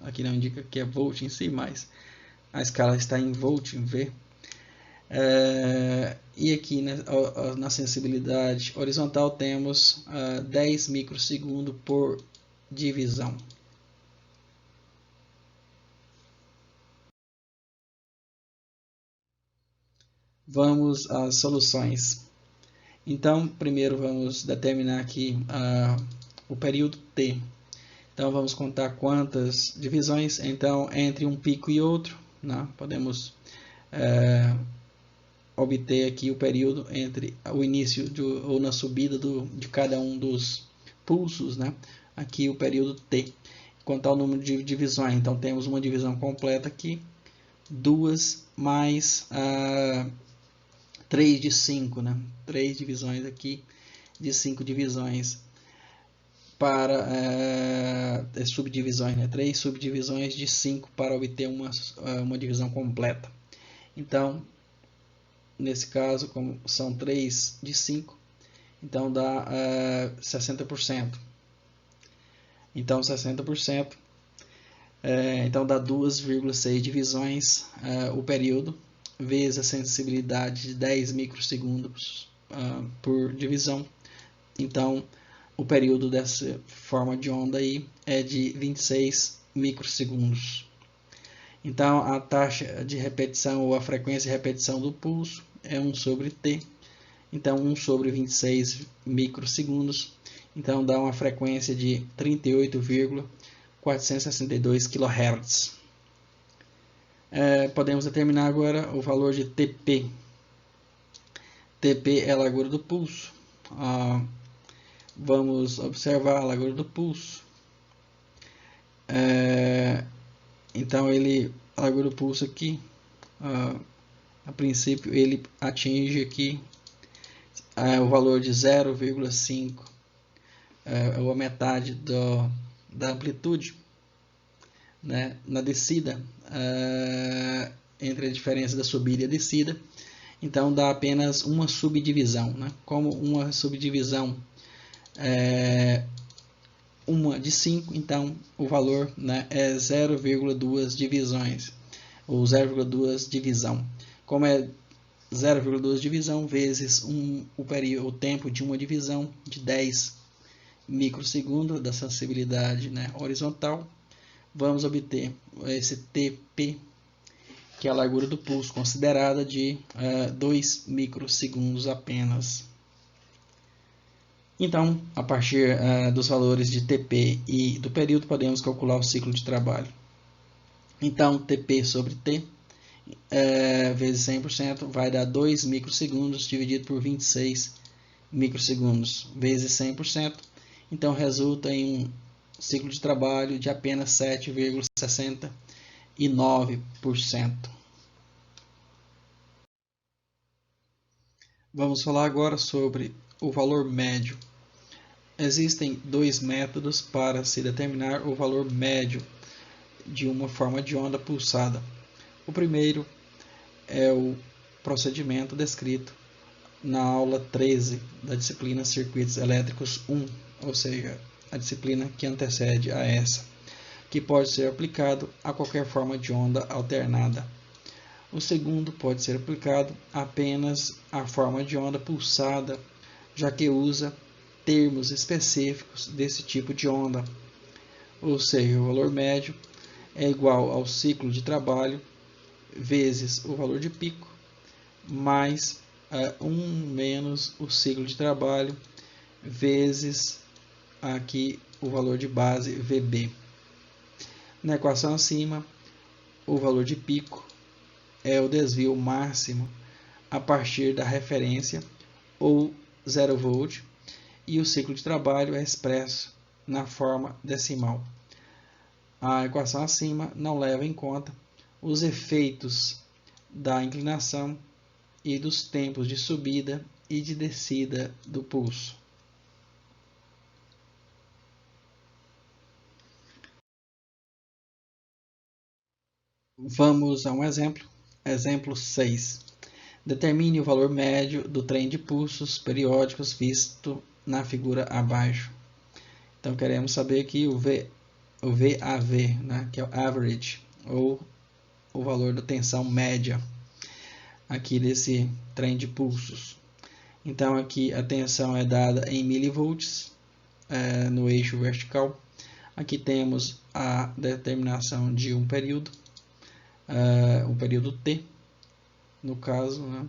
Aqui não indica que é volt em si, mas a escala está em volt, em V. E aqui na sensibilidade horizontal temos 10 microsegundos por divisão. Vamos às soluções. Então, primeiro vamos determinar aqui o período T. Então, vamos contar quantas divisões. Então, entre um pico e outro, né? Podemos obter aqui o período entre o início ou na subida de cada um dos pulsos, né? Aqui o período T. Quanto ao número de divisões, então temos uma divisão completa aqui, 2 mais 3 de 5, né? 3 divisões aqui de 5 divisões para subdivisões, né? 3 subdivisões de 5 para obter uma divisão completa. Então, nesse caso, como são 3 de 5, então dá 60%. Então, 60%, então dá 2,6 divisões o período, vezes a sensibilidade de 10 microsegundos por divisão. Então, o período dessa forma de onda aí é de 26 microsegundos. Então, a taxa de repetição ou a frequência de repetição do pulso é 1 sobre T. Então, 1 sobre 26 microsegundos. Então, dá uma frequência de 38,462 kHz. Podemos determinar agora o valor de TP. TP é a largura do pulso. Vamos observar a largura do pulso. Então, a largura do pulso aqui, a princípio, ele atinge aqui o valor de 0,5, ou a metade da amplitude, né, na descida, entre a diferença da subida e a descida. Então, dá apenas uma subdivisão, né? Como uma subdivisão uma de 5, então o valor, né, é 0,2 divisões, ou 0,2 divisão. Como é 0,2 divisão vezes o tempo de uma divisão de 10 microsegundos da sensibilidade, né, horizontal, vamos obter esse TP, que é a largura do pulso, considerada de 2 microsegundos apenas. Então, a partir dos valores de TP e do período, podemos calcular o ciclo de trabalho. Então, TP sobre T vezes 100% vai dar 2 microsegundos dividido por 26 microsegundos vezes 100%. Então, resulta em um ciclo de trabalho de apenas 7,69%. Vamos falar agora sobre o valor médio. Existem dois métodos para se determinar o valor médio de uma forma de onda pulsada. O primeiro é o procedimento descrito na aula 13 da disciplina Circuitos Elétricos 1, ou seja, a disciplina que antecede a essa, que pode ser aplicado a qualquer forma de onda alternada. O segundo pode ser aplicado apenas à forma de onda pulsada, já que usa termos específicos desse tipo de onda, ou seja, o valor médio é igual ao ciclo de trabalho vezes o valor de pico, mais 1 menos o ciclo de trabalho vezes aqui o valor de base VB. Na equação acima, o valor de pico é o desvio máximo a partir da referência, ou 0 volt, e o ciclo de trabalho é expresso na forma decimal. A equação acima não leva em conta os efeitos da inclinação e dos tempos de subida e de descida do pulso. Vamos a um exemplo. Exemplo 6. Determine o valor médio do trem de pulsos periódicos visto na figura abaixo. Então, queremos saber aqui o VAV, né, que é o average, ou o valor da tensão média aqui desse trem de pulsos. Então, aqui a tensão é dada em milivolts no eixo vertical. Aqui temos a determinação de um período T, no caso, né?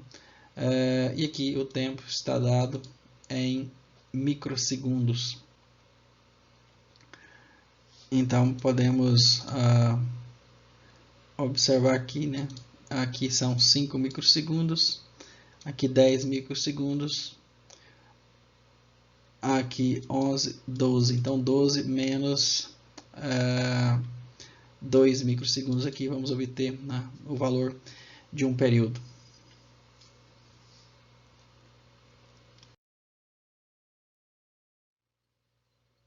E aqui o tempo está dado em microsegundos. Então, podemos observar aqui, né? Aqui são 5 microsegundos, aqui 10 microsegundos, aqui 11, 12. Então, 12 menos 2 microsegundos aqui, vamos obter, né, o valor de um período.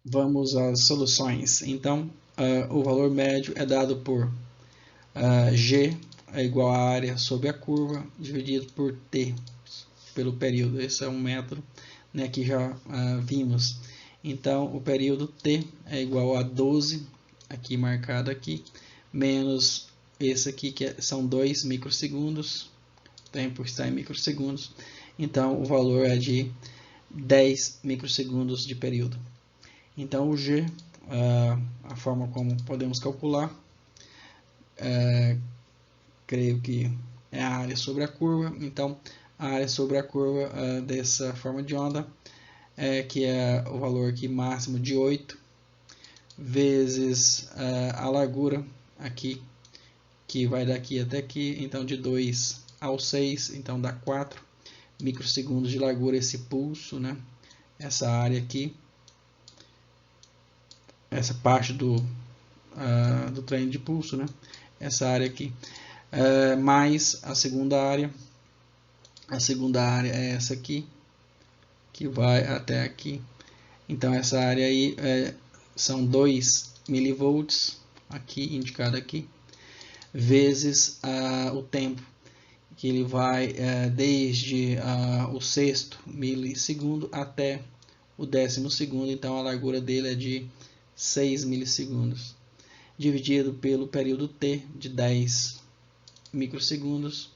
Vamos às soluções. Então, o valor médio é dado por G é igual à área sobre a curva dividido por T pelo período. Esse é um método, né, que já vimos. Então, o período T é igual a 12, aqui marcado aqui, menos esse aqui que são 2 microsegundos, o tempo está em microsegundos. Então, o valor é de 10 microsegundos de período. Então, o G, a forma como podemos calcular, creio que é a área sobre a curva. Então, a área sobre a curva dessa forma de onda, que é o valor aqui máximo de 8, vezes a largura aqui, que vai daqui até aqui, então de 2 ao 6, então dá 4 microsegundos de largura esse pulso, né? Essa área aqui, essa parte do trem de pulso, né? Essa área aqui, mais a segunda área é essa aqui, que vai até aqui. Então, essa área aí são 2 milivolts, aqui, indicado aqui, vezes o tempo, que ele vai desde o sexto milissegundo até o 10º segundo. Então, a largura dele é de 6 milissegundos, dividido pelo período T de 10 microsegundos.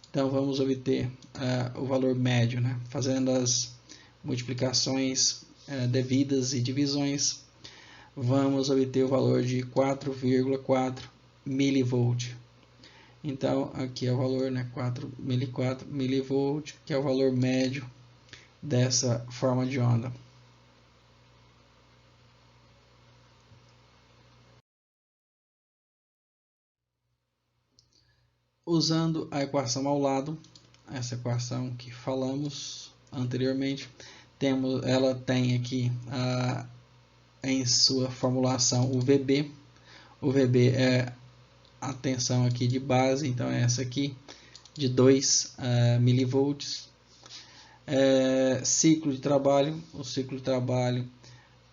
Então, vamos obter o valor médio, né? Fazendo as multiplicações devidas e divisões, vamos obter o valor de 4,4 milivolt. Então, aqui é o valor, né? 4 milivolt, que é o valor médio dessa forma de onda. Usando a equação ao lado, essa equação que falamos anteriormente, ela tem aqui em sua formulação o VB. O VB é a tensão aqui de base, então é essa aqui, de 2 milivolts. Ciclo de trabalho, o ciclo de trabalho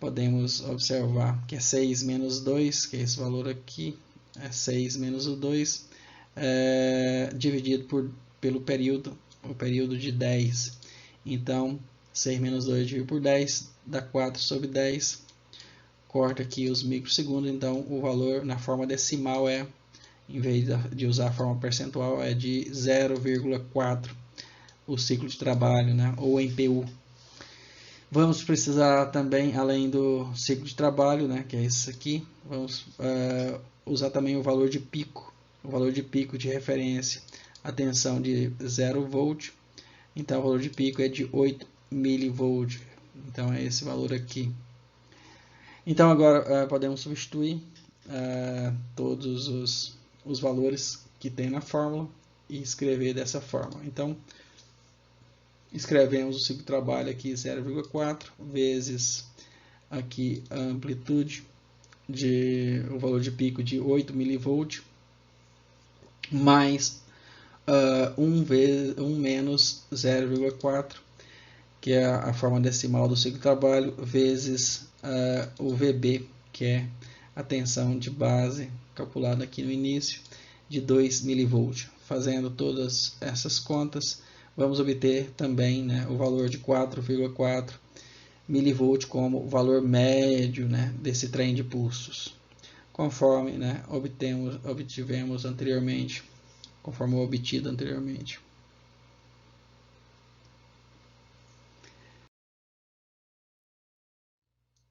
podemos observar que é 6 menos 2, que é esse valor aqui, é 6 menos o 2, dividido pelo período, o período de 10. Então, 6 menos 2 dividido por 10 dá 4 sobre 10. Corta aqui os microsegundos, então o valor na forma decimal em vez de usar a forma percentual, é de 0,4 o ciclo de trabalho, né? Ou em PU. Vamos precisar também, além do ciclo de trabalho, né, que é esse aqui, vamos usar também o valor de pico. O valor de pico de referência, a tensão de 0 volt, então o valor de pico é de 8 milivolt, então é esse valor aqui. Então agora podemos substituir todos os valores que tem na fórmula e escrever dessa forma. Então, escrevemos o ciclo de trabalho aqui 0,4 vezes aqui a amplitude o valor de pico de 8 milivolt, mais 1 menos 0,4, que é a forma decimal do ciclo de trabalho, vezes o VB, que é a tensão de base calculada aqui no início, de 2 mV. Fazendo todas essas contas, vamos obter também, né, o valor de 4,4 mV como valor médio, né, desse trem de pulsos, conforme, né, obtivemos anteriormente, conforme o obtido anteriormente.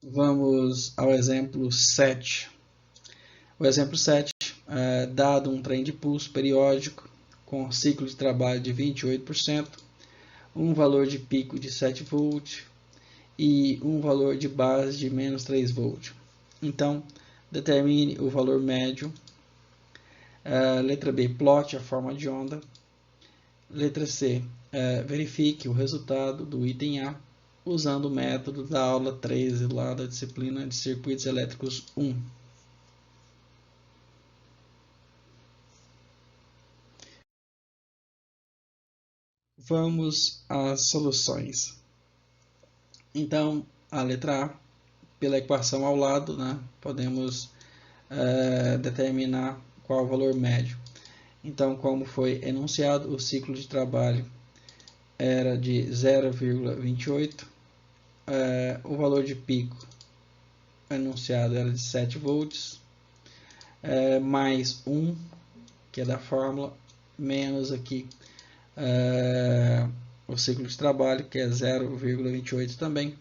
Vamos ao exemplo 7. O exemplo 7, dado um trem de pulso periódico com ciclo de trabalho de 28%, um valor de pico de 7 V e um valor de base de menos 3 V. Então, determine o valor médio. Letra B, plote a forma de onda. Letra C, verifique o resultado do item A usando o método da aula 13 lá da disciplina de circuitos elétricos 1. Vamos às soluções. Então, a letra A, pela equação ao lado, né, podemos determinar qual o valor médio. Então, como foi enunciado, o ciclo de trabalho era de 0,28, o valor de pico enunciado era de 7 volts, mais 1, que é da fórmula, menos aqui o ciclo de trabalho, que é 0,28 também,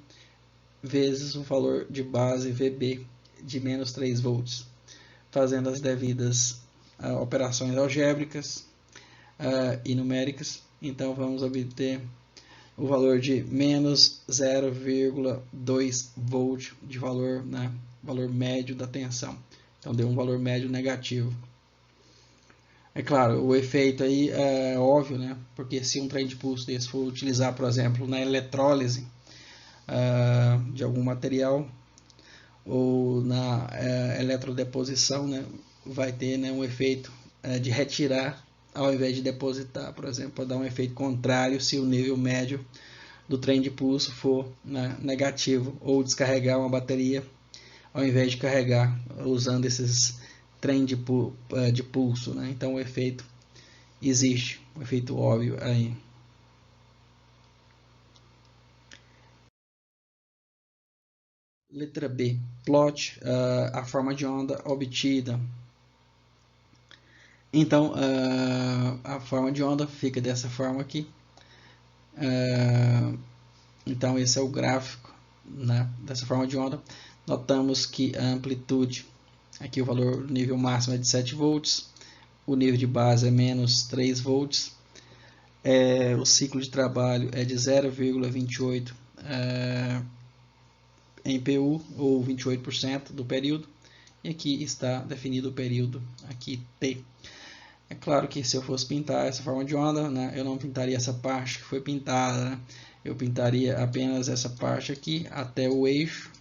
vezes o valor de base VB de menos 3 volts. Fazendo as devidas operações algébricas e numéricas, então vamos obter o valor de menos 0,2 volt de valor, né, valor médio da tensão. Então deu um valor médio negativo. É claro, o efeito aí é óbvio, né? Porque se um trem de pulso desse for utilizar, por exemplo, na eletrólise de algum material ou na eletrodeposição, né, vai ter, né, um efeito de retirar ao invés de depositar, por exemplo, pode dar um efeito contrário se o nível médio do trem de pulso for, né, negativo, ou descarregar uma bateria ao invés de carregar usando esses trem de pulso, né? Então o efeito existe, um efeito óbvio aí. Letra B, plot a forma de onda obtida. Então a forma de onda fica dessa forma aqui. Então esse é o gráfico, né, dessa forma de onda. Notamos que a amplitude, aqui o valor, o nível máximo é de 7 volts, o nível de base é menos 3 volts, o ciclo de trabalho é de 0,28 em PU, ou 28% do período, e aqui está definido o período, aqui T. É claro que se eu fosse pintar essa forma de onda, né, eu não pintaria essa parte que foi pintada, né? Eu pintaria apenas essa parte aqui até o eixo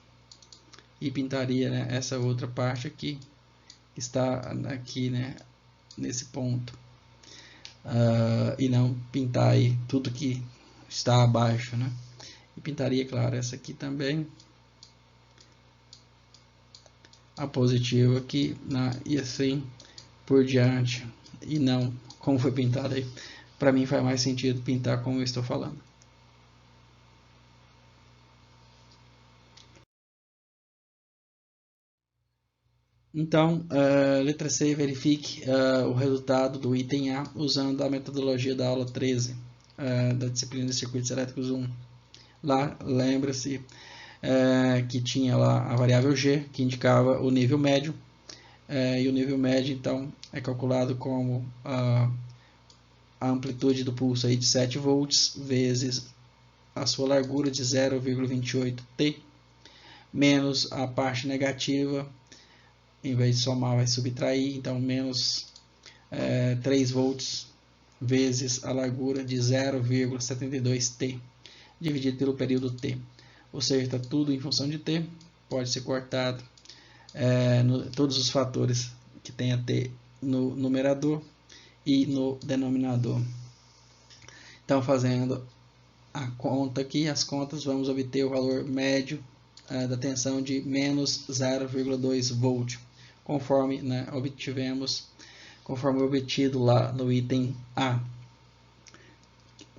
e pintaria, né, essa outra parte aqui que está aqui, né, nesse ponto, e não pintar aí tudo que está abaixo, né? E pintaria, claro, essa aqui também, a positiva aqui, né, e assim por diante, e não como foi pintado aí. Para mim faz mais sentido pintar como eu estou falando. Então, letra C, verifique o resultado do item A usando a metodologia da aula 13 da disciplina de circuitos elétricos 1. Lá, lembra-se que tinha lá a variável G, que indicava o nível médio, e o nível médio, então, é calculado como a amplitude do pulso aí de 7 volts vezes a sua largura de 0,28 T, menos a parte negativa, em vez de somar vai subtrair, então menos 3 volts vezes a largura de 0,72 T, dividido pelo período T. Ou seja, está tudo em função de T, pode ser cortado todos os fatores que tenha T no numerador, e no denominador. Então, fazendo a conta aqui, as contas, vamos obter o valor médio da tensão de menos 0,2 volt, conforme, né, conforme obtido lá no item A,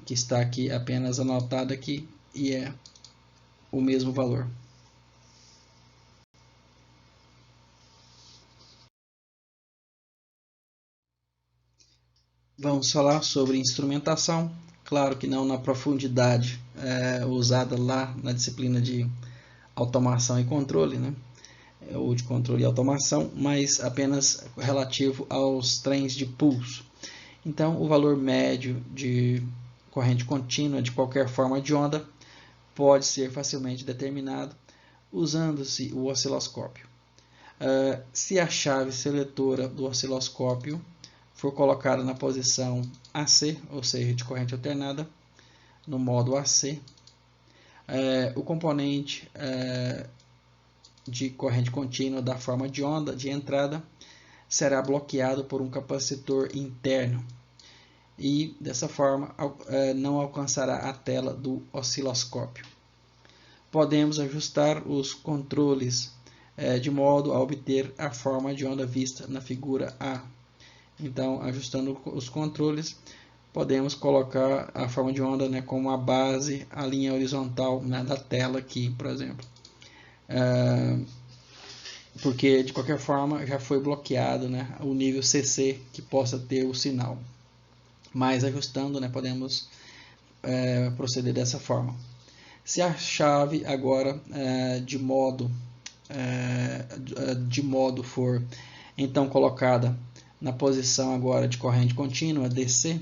que está aqui apenas anotado aqui, e é o mesmo valor. Vamos falar sobre instrumentação, claro que não na profundidade usada lá na disciplina de automação e controle, né? Ou de controle e automação, mas apenas relativo aos trens de pulso. Então, o valor médio de corrente contínua de qualquer forma de onda pode ser facilmente determinado usando-se o osciloscópio. Se a chave seletora do osciloscópio for colocada na posição AC, ou seja, de corrente alternada, no modo AC, o componente de corrente contínua da forma de onda de entrada será bloqueado por um capacitor interno e, dessa forma, não alcançará a tela do osciloscópio. Podemos ajustar os controles de modo a obter a forma de onda vista na figura A. Então, ajustando os controles, podemos colocar a forma de onda, né, como a base, a linha horizontal, né, da tela aqui, por exemplo. Porque, de qualquer forma, já foi bloqueado, né, o nível CC que possa ter o sinal. Mas ajustando, né, podemos proceder dessa forma. Se a chave agora de modo for então colocada na posição agora de corrente contínua DC,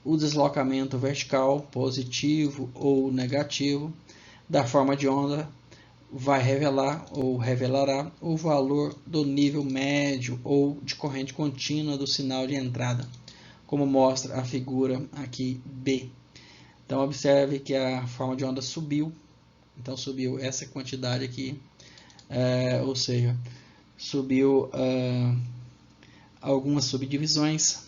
o deslocamento vertical positivo ou negativo da forma de onda vai revelar ou revelará o valor do nível médio ou de corrente contínua do sinal de entrada, como mostra a figura aqui B. Então, observe que a forma de onda subiu. Então, subiu essa quantidade aqui, ou seja, subiu algumas subdivisões,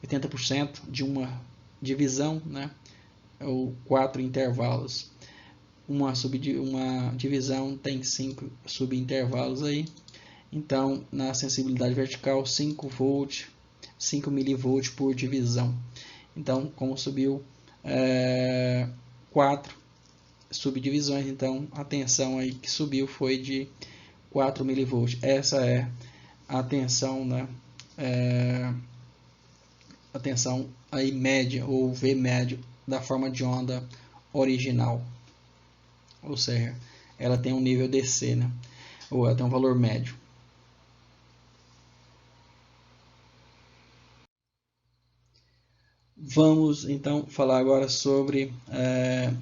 80% de uma divisão, né, ou 4 intervalos. Uma divisão tem 5 subintervalos aí. Então, na sensibilidade vertical, 5 mV por divisão. Então, como subiu 4 subdivisões, então a tensão aí que subiu foi de 4 mV. Essa é a tensão, né, a tensão aí média ou V médio da forma de onda original. Ou seja, ela tem um nível DC, né, ou ela tem um valor médio. Vamos então falar agora sobre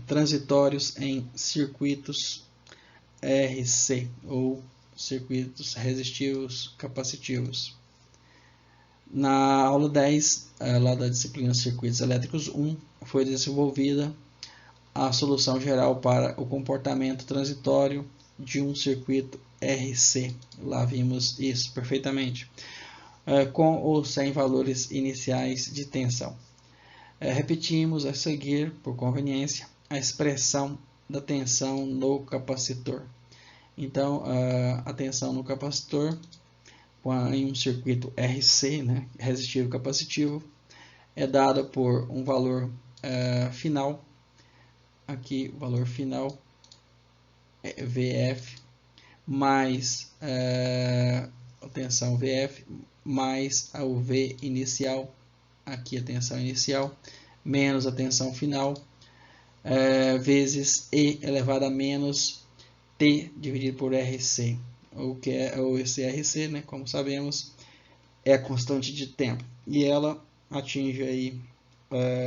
transitórios em circuitos RC, ou circuitos resistivos capacitivos. Na aula 10, lá da disciplina Circuitos Elétricos 1, foi desenvolvida a solução geral para o comportamento transitório de um circuito RC. Lá vimos isso perfeitamente, com ou sem valores iniciais de tensão. Repetimos a seguir, por conveniência, a expressão da tensão no capacitor. Então, a tensão no capacitor em um circuito RC, né, resistivo capacitivo, é dada por um valor final. Aqui o valor final é VF mais a tensão VF mais a V inicial, aqui a tensão inicial, menos a tensão final, vezes E elevado a menos T dividido por RC, ou esse RC, né, como sabemos, é a constante de tempo, e ela atinge aí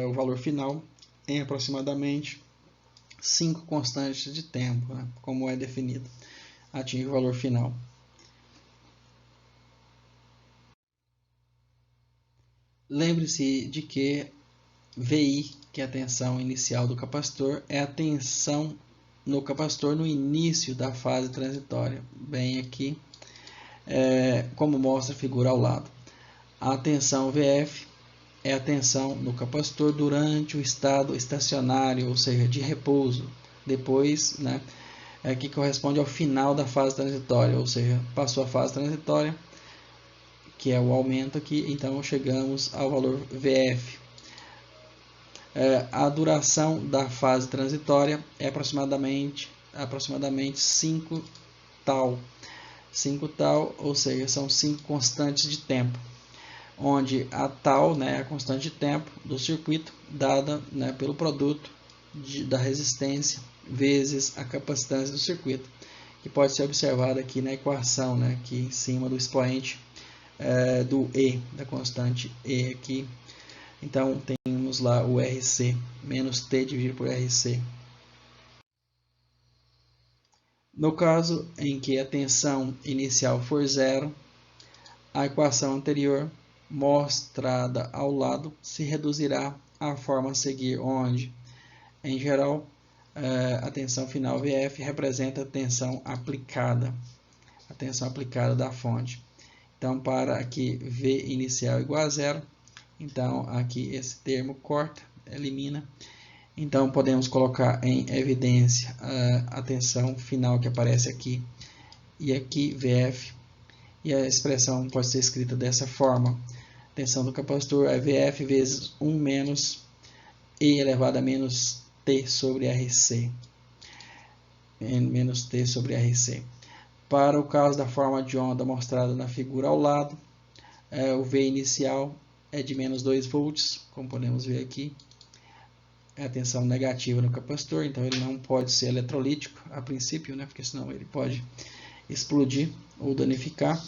o valor final em aproximadamente 5 constantes de tempo, né, como é definido, atinge o valor final. Lembre-se de que VI, que é a tensão inicial do capacitor, é a tensão no capacitor no início da fase transitória, bem aqui, como mostra a figura ao lado. A tensão VF é a tensão do capacitor durante o estado estacionário, ou seja, de repouso. Depois, né, que corresponde ao final da fase transitória, ou seja, passou a fase transitória, que é o aumento aqui, então chegamos ao valor VF. A duração da fase transitória é aproximadamente 5 tal. 5 tal, ou seja, são 5 constantes de tempo, onde a tal, né, é a constante de tempo do circuito, dada, né, pelo produto da resistência vezes a capacitância do circuito, que pode ser observada aqui na equação, né, aqui em cima do expoente do E, da constante E aqui. Então, temos lá o RC, menos T dividido por RC. No caso em que a tensão inicial for zero, a equação anterior, mostrada ao lado, se reduzirá à forma a seguir, onde, em geral, a tensão final VF representa a tensão aplicada da fonte. Então, para aqui V inicial igual a zero, então aqui esse termo corta, elimina. Então, podemos colocar em evidência a tensão final que aparece aqui e aqui VF. E a expressão pode ser escrita dessa forma. A tensão do capacitor é VF vezes 1 menos E elevado a menos T sobre RC. Menos T sobre RC. Para o caso da forma de onda mostrada na figura ao lado, o V inicial é de menos 2 volts, como podemos ver aqui. É a tensão negativa no capacitor, então ele não pode ser eletrolítico a princípio, né, porque senão ele pode explodir ou danificar.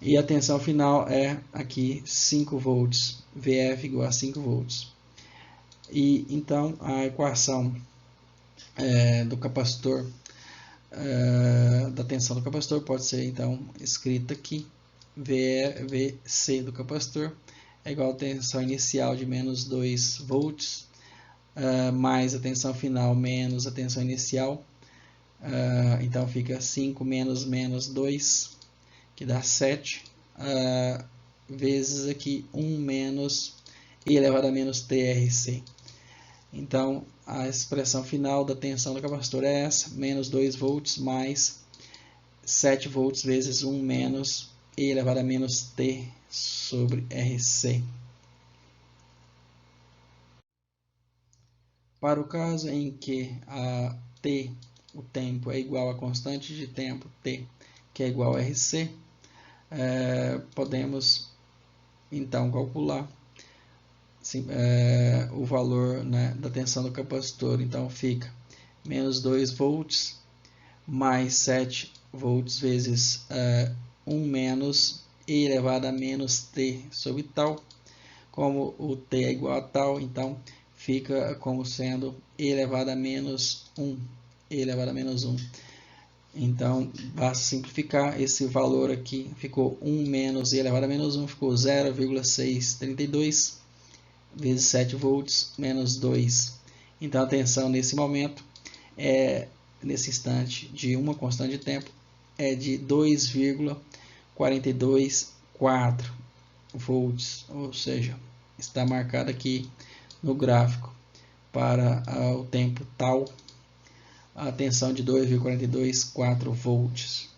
E a tensão final é aqui 5 volts, VF igual a 5 volts. E então a equação do capacitor, da tensão do capacitor pode ser então escrita aqui, VC do capacitor é igual a tensão inicial de menos 2 volts, mais a tensão final menos a tensão inicial, então fica 5 menos 2, que dá 7, vezes aqui 1 menos E elevado a menos TRC. Então, a expressão final da tensão do capacitor é essa, menos 2 volts mais 7 volts vezes 1 menos E elevado a menos T sobre RC. Para o caso em que a T, o tempo, é igual a constante de tempo T, que é igual a RC, podemos então calcular o valor, né, da tensão do capacitor. Então fica menos 2 volts mais 7 volts vezes 1 menos E elevado a menos T sobre tal. Como o T é igual a tal, então fica como sendo E elevado a menos 1. E elevado a menos 1. Então, basta simplificar esse valor aqui. Ficou 1 menos E elevado a menos 1, ficou 0,632 vezes 7 volts menos 2. Então, a tensão nesse momento, nesse instante de uma constante de tempo, é de 2,424 volts, ou seja, está marcado aqui no gráfico para o tempo tal, a tensão de 2,424 volts.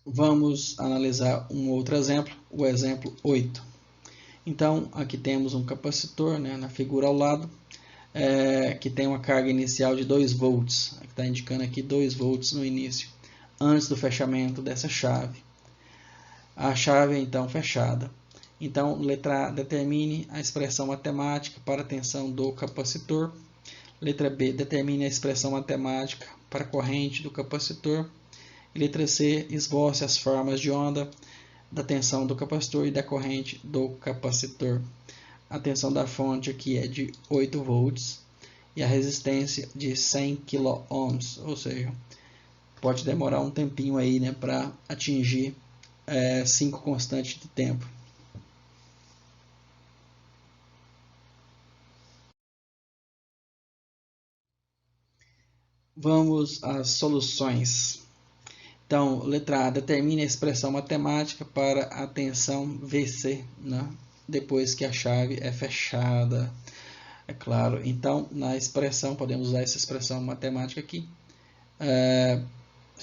Vamos analisar um outro exemplo, o exemplo 8. Então, aqui temos um capacitor, né, na figura ao lado, que tem uma carga inicial de 2 volts, está indicando aqui 2 volts no início, antes do fechamento dessa chave. A chave é então fechada. Então, letra A, determine a expressão matemática para a tensão do capacitor. Letra B, determine a expressão matemática para a corrente do capacitor. E letra C, esboce as formas de onda da tensão do capacitor e da corrente do capacitor. A tensão da fonte aqui é de 8 volts e a resistência de 100 kΩ, ou seja, pode demorar um tempinho aí, né, para atingir 5 constantes de tempo. Vamos às soluções. Então, letra A, determine a expressão matemática para a tensão VC, né? Depois que a chave é fechada, é claro. Então, na expressão, podemos usar essa expressão matemática aqui.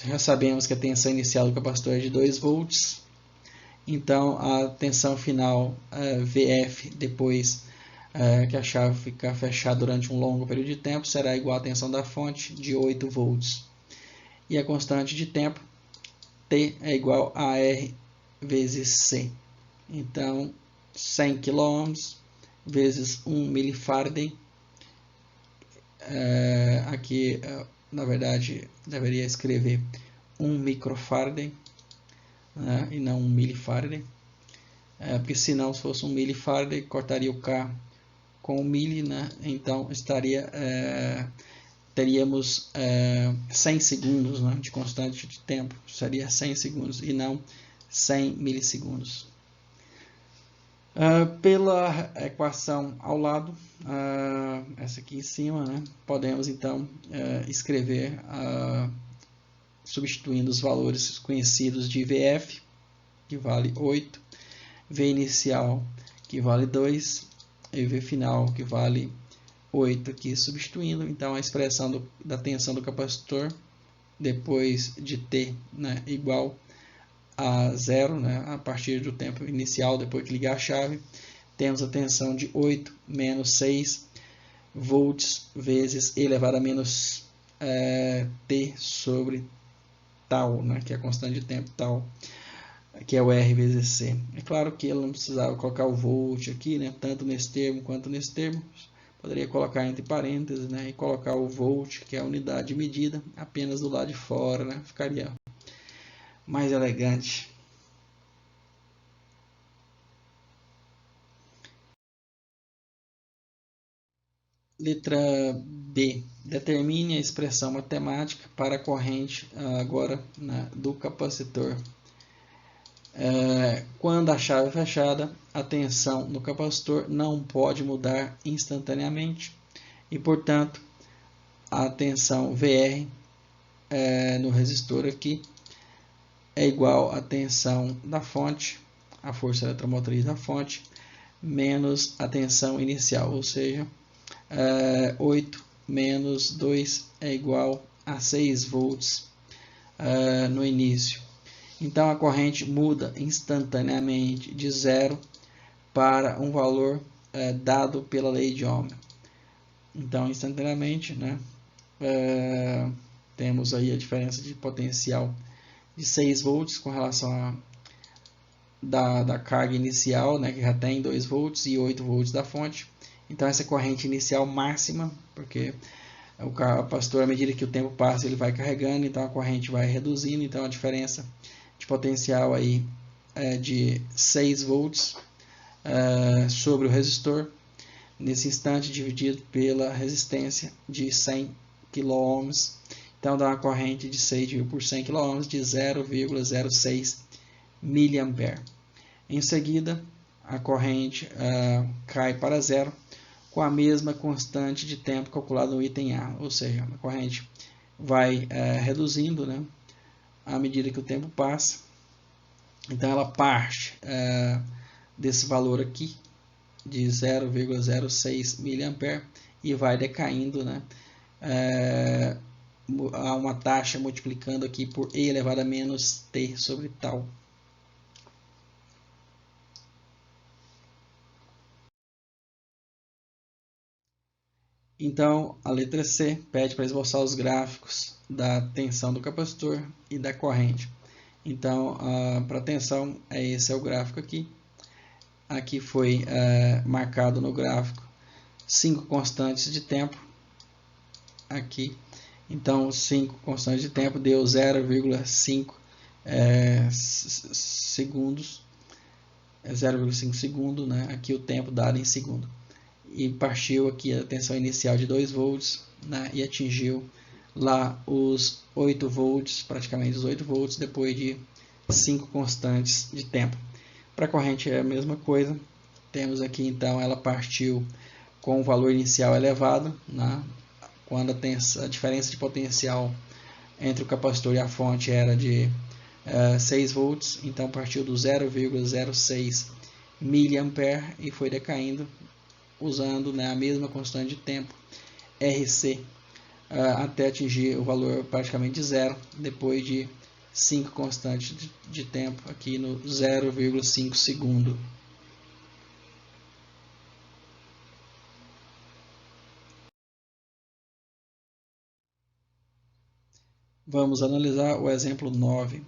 Já sabemos que a tensão inicial do capacitor é de 2 volts. Então, a tensão final VF, depois que a chave ficar fechada durante um longo período de tempo, será igual à tensão da fonte, de 8 volts. E a constante de tempo, T, é igual a R vezes C. Então, 100 kΩ vezes 1 milifarad. Aqui, na verdade, deveria escrever 1 microfarad, né, e não 1 milifarad. Porque senão, se fosse 1 milifarad, cortaria o K com o mili, né? Então teríamos 100 segundos, né, de constante de tempo. Seria 100 segundos e não 100 milissegundos. Pela equação ao lado, essa aqui em cima, né, podemos então escrever, substituindo os valores conhecidos de VF, que vale 8, V inicial, que vale 2, e V final, que vale 8, aqui substituindo. Então, a expressão da tensão do capacitor, depois de T, né, igual a 0, né, a partir do tempo inicial, depois que ligar a chave, temos a tensão de 8 menos 6 volts vezes E elevado a menos T sobre tal, né, que é a constante de tempo tal, que é o R vezes C. É claro que ele não precisava colocar o volt aqui, né, tanto nesse termo quanto nesse termo. Poderia colocar entre parênteses, né, e colocar o volt, que é a unidade de medida, apenas do lado de fora, né, ficaria mais elegante. Letra B. Determine a expressão matemática para a corrente agora, né, do capacitor. Quando a chave é fechada, a tensão no capacitor não pode mudar instantaneamente e, portanto, a tensão VR no resistor aqui é igual à tensão da fonte, a força eletromotriz da fonte, menos a tensão inicial, ou seja, 8 menos 2 é igual a 6 volts no início. Então, a corrente muda instantaneamente de 0 para um valor dado pela lei de Ohm. Então, instantaneamente, né, temos aí a diferença de potencial de 6 volts com relação da carga inicial, né, que já tem 2 volts e 8 volts da fonte. Então, essa corrente inicial máxima, porque o capacitor, à medida que o tempo passa, ele vai carregando, então a corrente vai reduzindo. Então, a diferença de potencial aí de 6 volts sobre o resistor, nesse instante dividido pela resistência de 100 kΩ. Então, dá uma corrente de 6 por 100 kΩ de 0,06 mA. Em seguida, a corrente cai para zero com a mesma constante de tempo calculada no item A, ou seja, a corrente vai reduzindo, né, à medida que o tempo passa. Então, ela parte desse valor aqui, de 0,06 mA, e vai decaindo, né, a uma taxa multiplicando aqui por E elevado a menos T sobre tal. Então, a letra C pede para esboçar os gráficos da tensão do capacitor e da corrente. Então, para a tensão, esse é o gráfico aqui. Aqui foi marcado no gráfico 5 constantes de tempo. Aqui. Então, 5 constantes de tempo deu 0,5 segundos. 0,5 segundo, né? Aqui o tempo dado em segundo. E partiu aqui a tensão inicial de 2 volts, né, e atingiu lá os 8 volts, praticamente os 8 volts, depois de 5 constantes de tempo. Para a corrente é a mesma coisa. Temos aqui então, ela partiu com o valor inicial elevado, né, quando a diferença de potencial entre o capacitor e a fonte era de 6 volts, então partiu do 0,06 mA e foi decaindo usando, né, a mesma constante de tempo, RC, até atingir o valor praticamente de zero, depois de 5 constantes de tempo, aqui no 0,5 segundo. Vamos analisar o exemplo 9.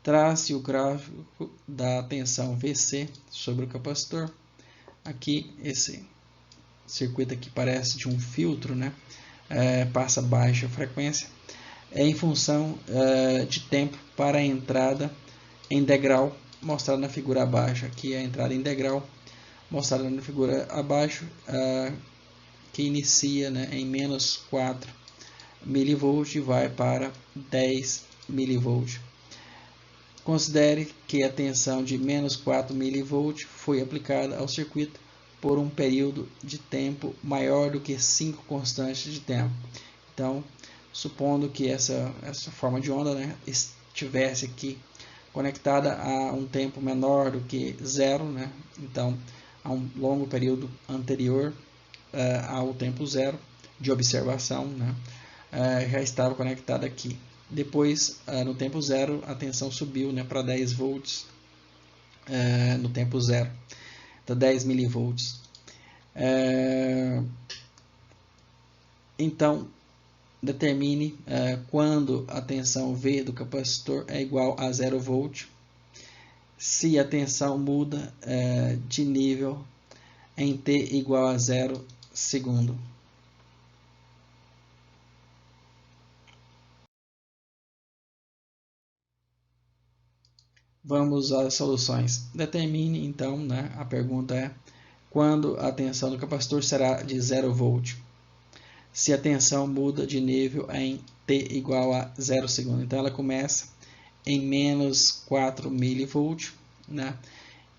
Trace o gráfico da tensão VC sobre o capacitor. Aqui, esse circuito aqui parece de um filtro, né? Passa baixa frequência. É em função de tempo para a entrada em degrau, mostrada na figura abaixo. Aqui é a entrada em degrau, mostrada na figura abaixo, que inicia, né, em menos 4 mV e vai para 10 mV. Considere que a tensão de menos 4 mV foi aplicada ao circuito por um período de tempo maior do que 5 constantes de tempo. Então, supondo que essa forma de onda, né, estivesse aqui conectada a um tempo menor do que zero, né, então a um longo período anterior ao tempo zero de observação, né, já estava conectada aqui. Depois, no tempo zero, a tensão subiu, né, para 10 volts no tempo zero, então 10 milivolts. Então, determine quando a tensão V do capacitor é igual a 0 volt, se a tensão muda de nível em T igual a 0 segundo. Vamos às soluções. Determine, então, né, a pergunta é quando a tensão do capacitor será de 0 volt. Se a tensão muda de nível em T igual a 0 segundo. Então, ela começa em menos 4 mV, né,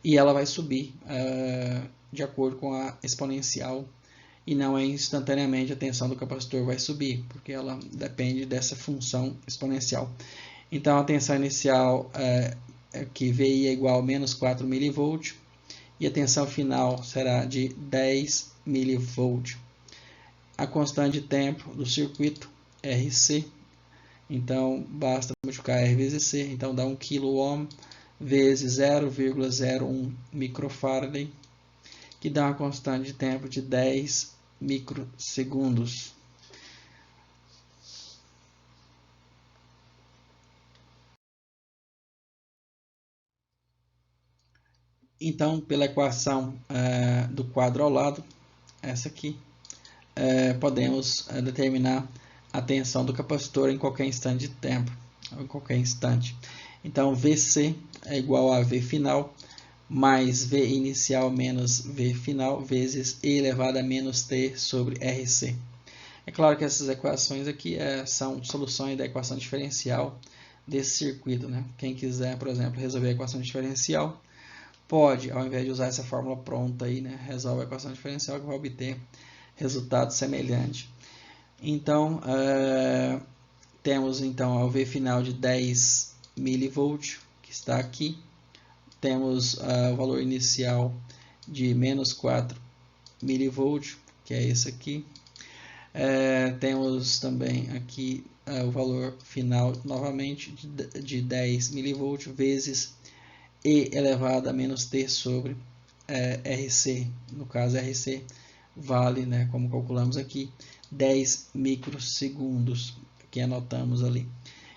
e ela vai subir de acordo com a exponencial, e não é instantaneamente a tensão do capacitor vai subir, porque ela depende dessa função exponencial. Então, a tensão inicial que VI é igual a menos 4 mV, e a tensão final será de 10 mV. A constante de tempo do circuito, RC, então basta multiplicar R vezes C, então dá 1 kΩ vezes 0,01 microfarad, que dá uma constante de tempo de 10 microsegundos. Então, pela equação do quadro ao lado, essa aqui, podemos determinar a tensão do capacitor em qualquer instante de tempo, em qualquer instante. Então, VC é igual a V final mais V inicial menos V final vezes E elevado a menos T sobre RC. É claro que essas equações aqui são soluções da equação diferencial desse circuito, né? Quem quiser, por exemplo, resolver a equação diferencial, pode, ao invés de usar essa fórmula pronta aí, né, resolve a equação diferencial que vai obter resultado semelhante. Então, temos então a V final de 10 mV, que está aqui. Temos o valor inicial de menos 4 mV, que é esse aqui. Temos também aqui o valor final, novamente, de 10 mV vezes E elevado a menos T sobre RC. No caso, RC vale, né, como calculamos aqui, 10 microsegundos, que anotamos ali.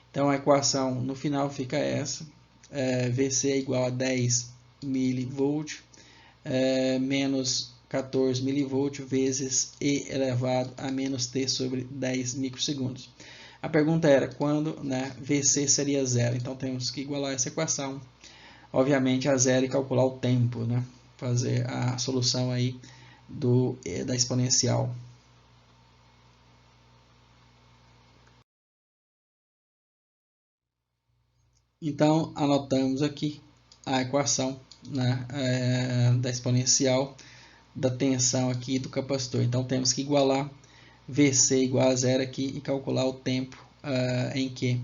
Então, a equação no final fica essa. VC é igual a 10 mV menos 14 mV vezes E elevado a menos T sobre 10 microsegundos. A pergunta era quando, né, VC seria zero. Então, temos que igualar essa equação, obviamente, a zero e calcular o tempo, né? Fazer a solução aí da exponencial. Então, anotamos aqui a equação, né, da exponencial da tensão aqui do capacitor. Então, temos que igualar VC igual a zero aqui e calcular o tempo em que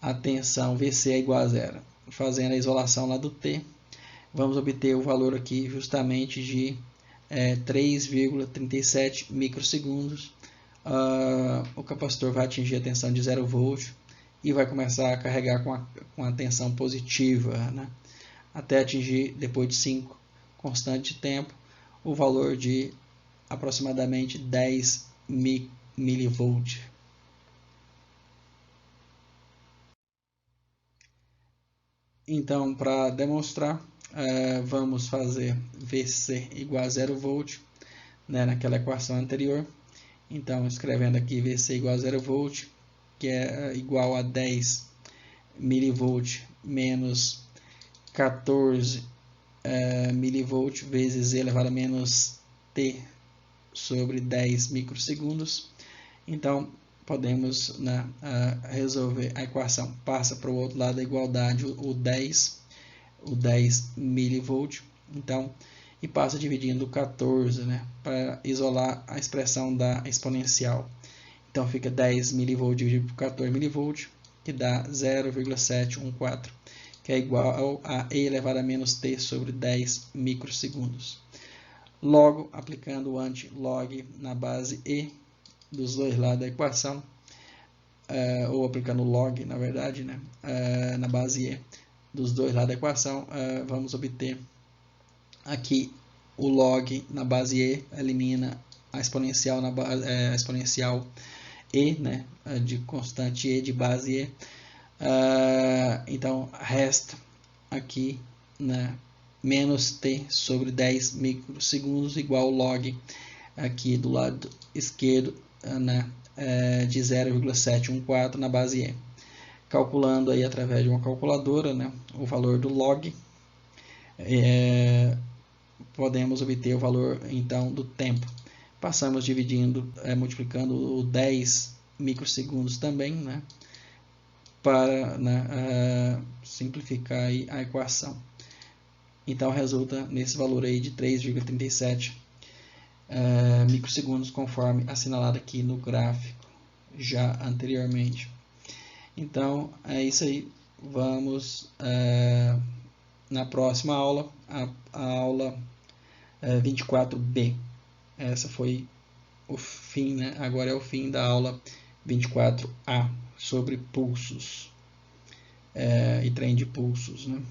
a tensão VC é igual a zero. Fazendo a isolação lá do T, vamos obter o valor aqui justamente de 3,37 microsegundos. O capacitor vai atingir a tensão de 0 volt e vai começar a carregar com a tensão positiva, né? Até atingir, depois de 5 constantes de tempo, o valor de aproximadamente 10 milivolt. Então, para demonstrar, vamos fazer VC igual a 0 volt, né, naquela equação anterior. Então, escrevendo aqui VC igual a 0 volt, que é igual a 10 milivolt menos 14 milivolt vezes E elevado a menos T sobre 10 microsegundos. Então, podemos, né, resolver a equação. Passa para o outro lado da igualdade o 10 milivolt. Então, e passa dividindo 14, né, para isolar a expressão da exponencial. Então, fica 10 milivolt dividido por 14 milivolt, que dá 0,714, que é igual a E elevado a menos T sobre 10 microsegundos. Logo, aplicando o anti-log na base E dos dois lados da equação, ou aplicando log, na verdade, né, na base E dos dois lados da equação, vamos obter aqui o log na base E, elimina a exponencial, a exponencial E, né, de constante E de base E. Então, resta aqui, né, menos T sobre 10 microsegundos igual ao log aqui do lado esquerdo, né, de 0,714 na base E. Calculando aí através de uma calculadora, né, o valor do log, podemos obter o valor então do tempo. Passamos dividindo, multiplicando o 10 microsegundos também, né, para, né, simplificar aí a equação. Então resulta nesse valor aí de 3,37 microsegundos, conforme assinalado aqui no gráfico já anteriormente. Então é isso aí. Vamos na próxima aula, a aula 24B. Essa foi o fim, né? Agora é o fim da aula 24A sobre pulsos e trem de pulsos, né?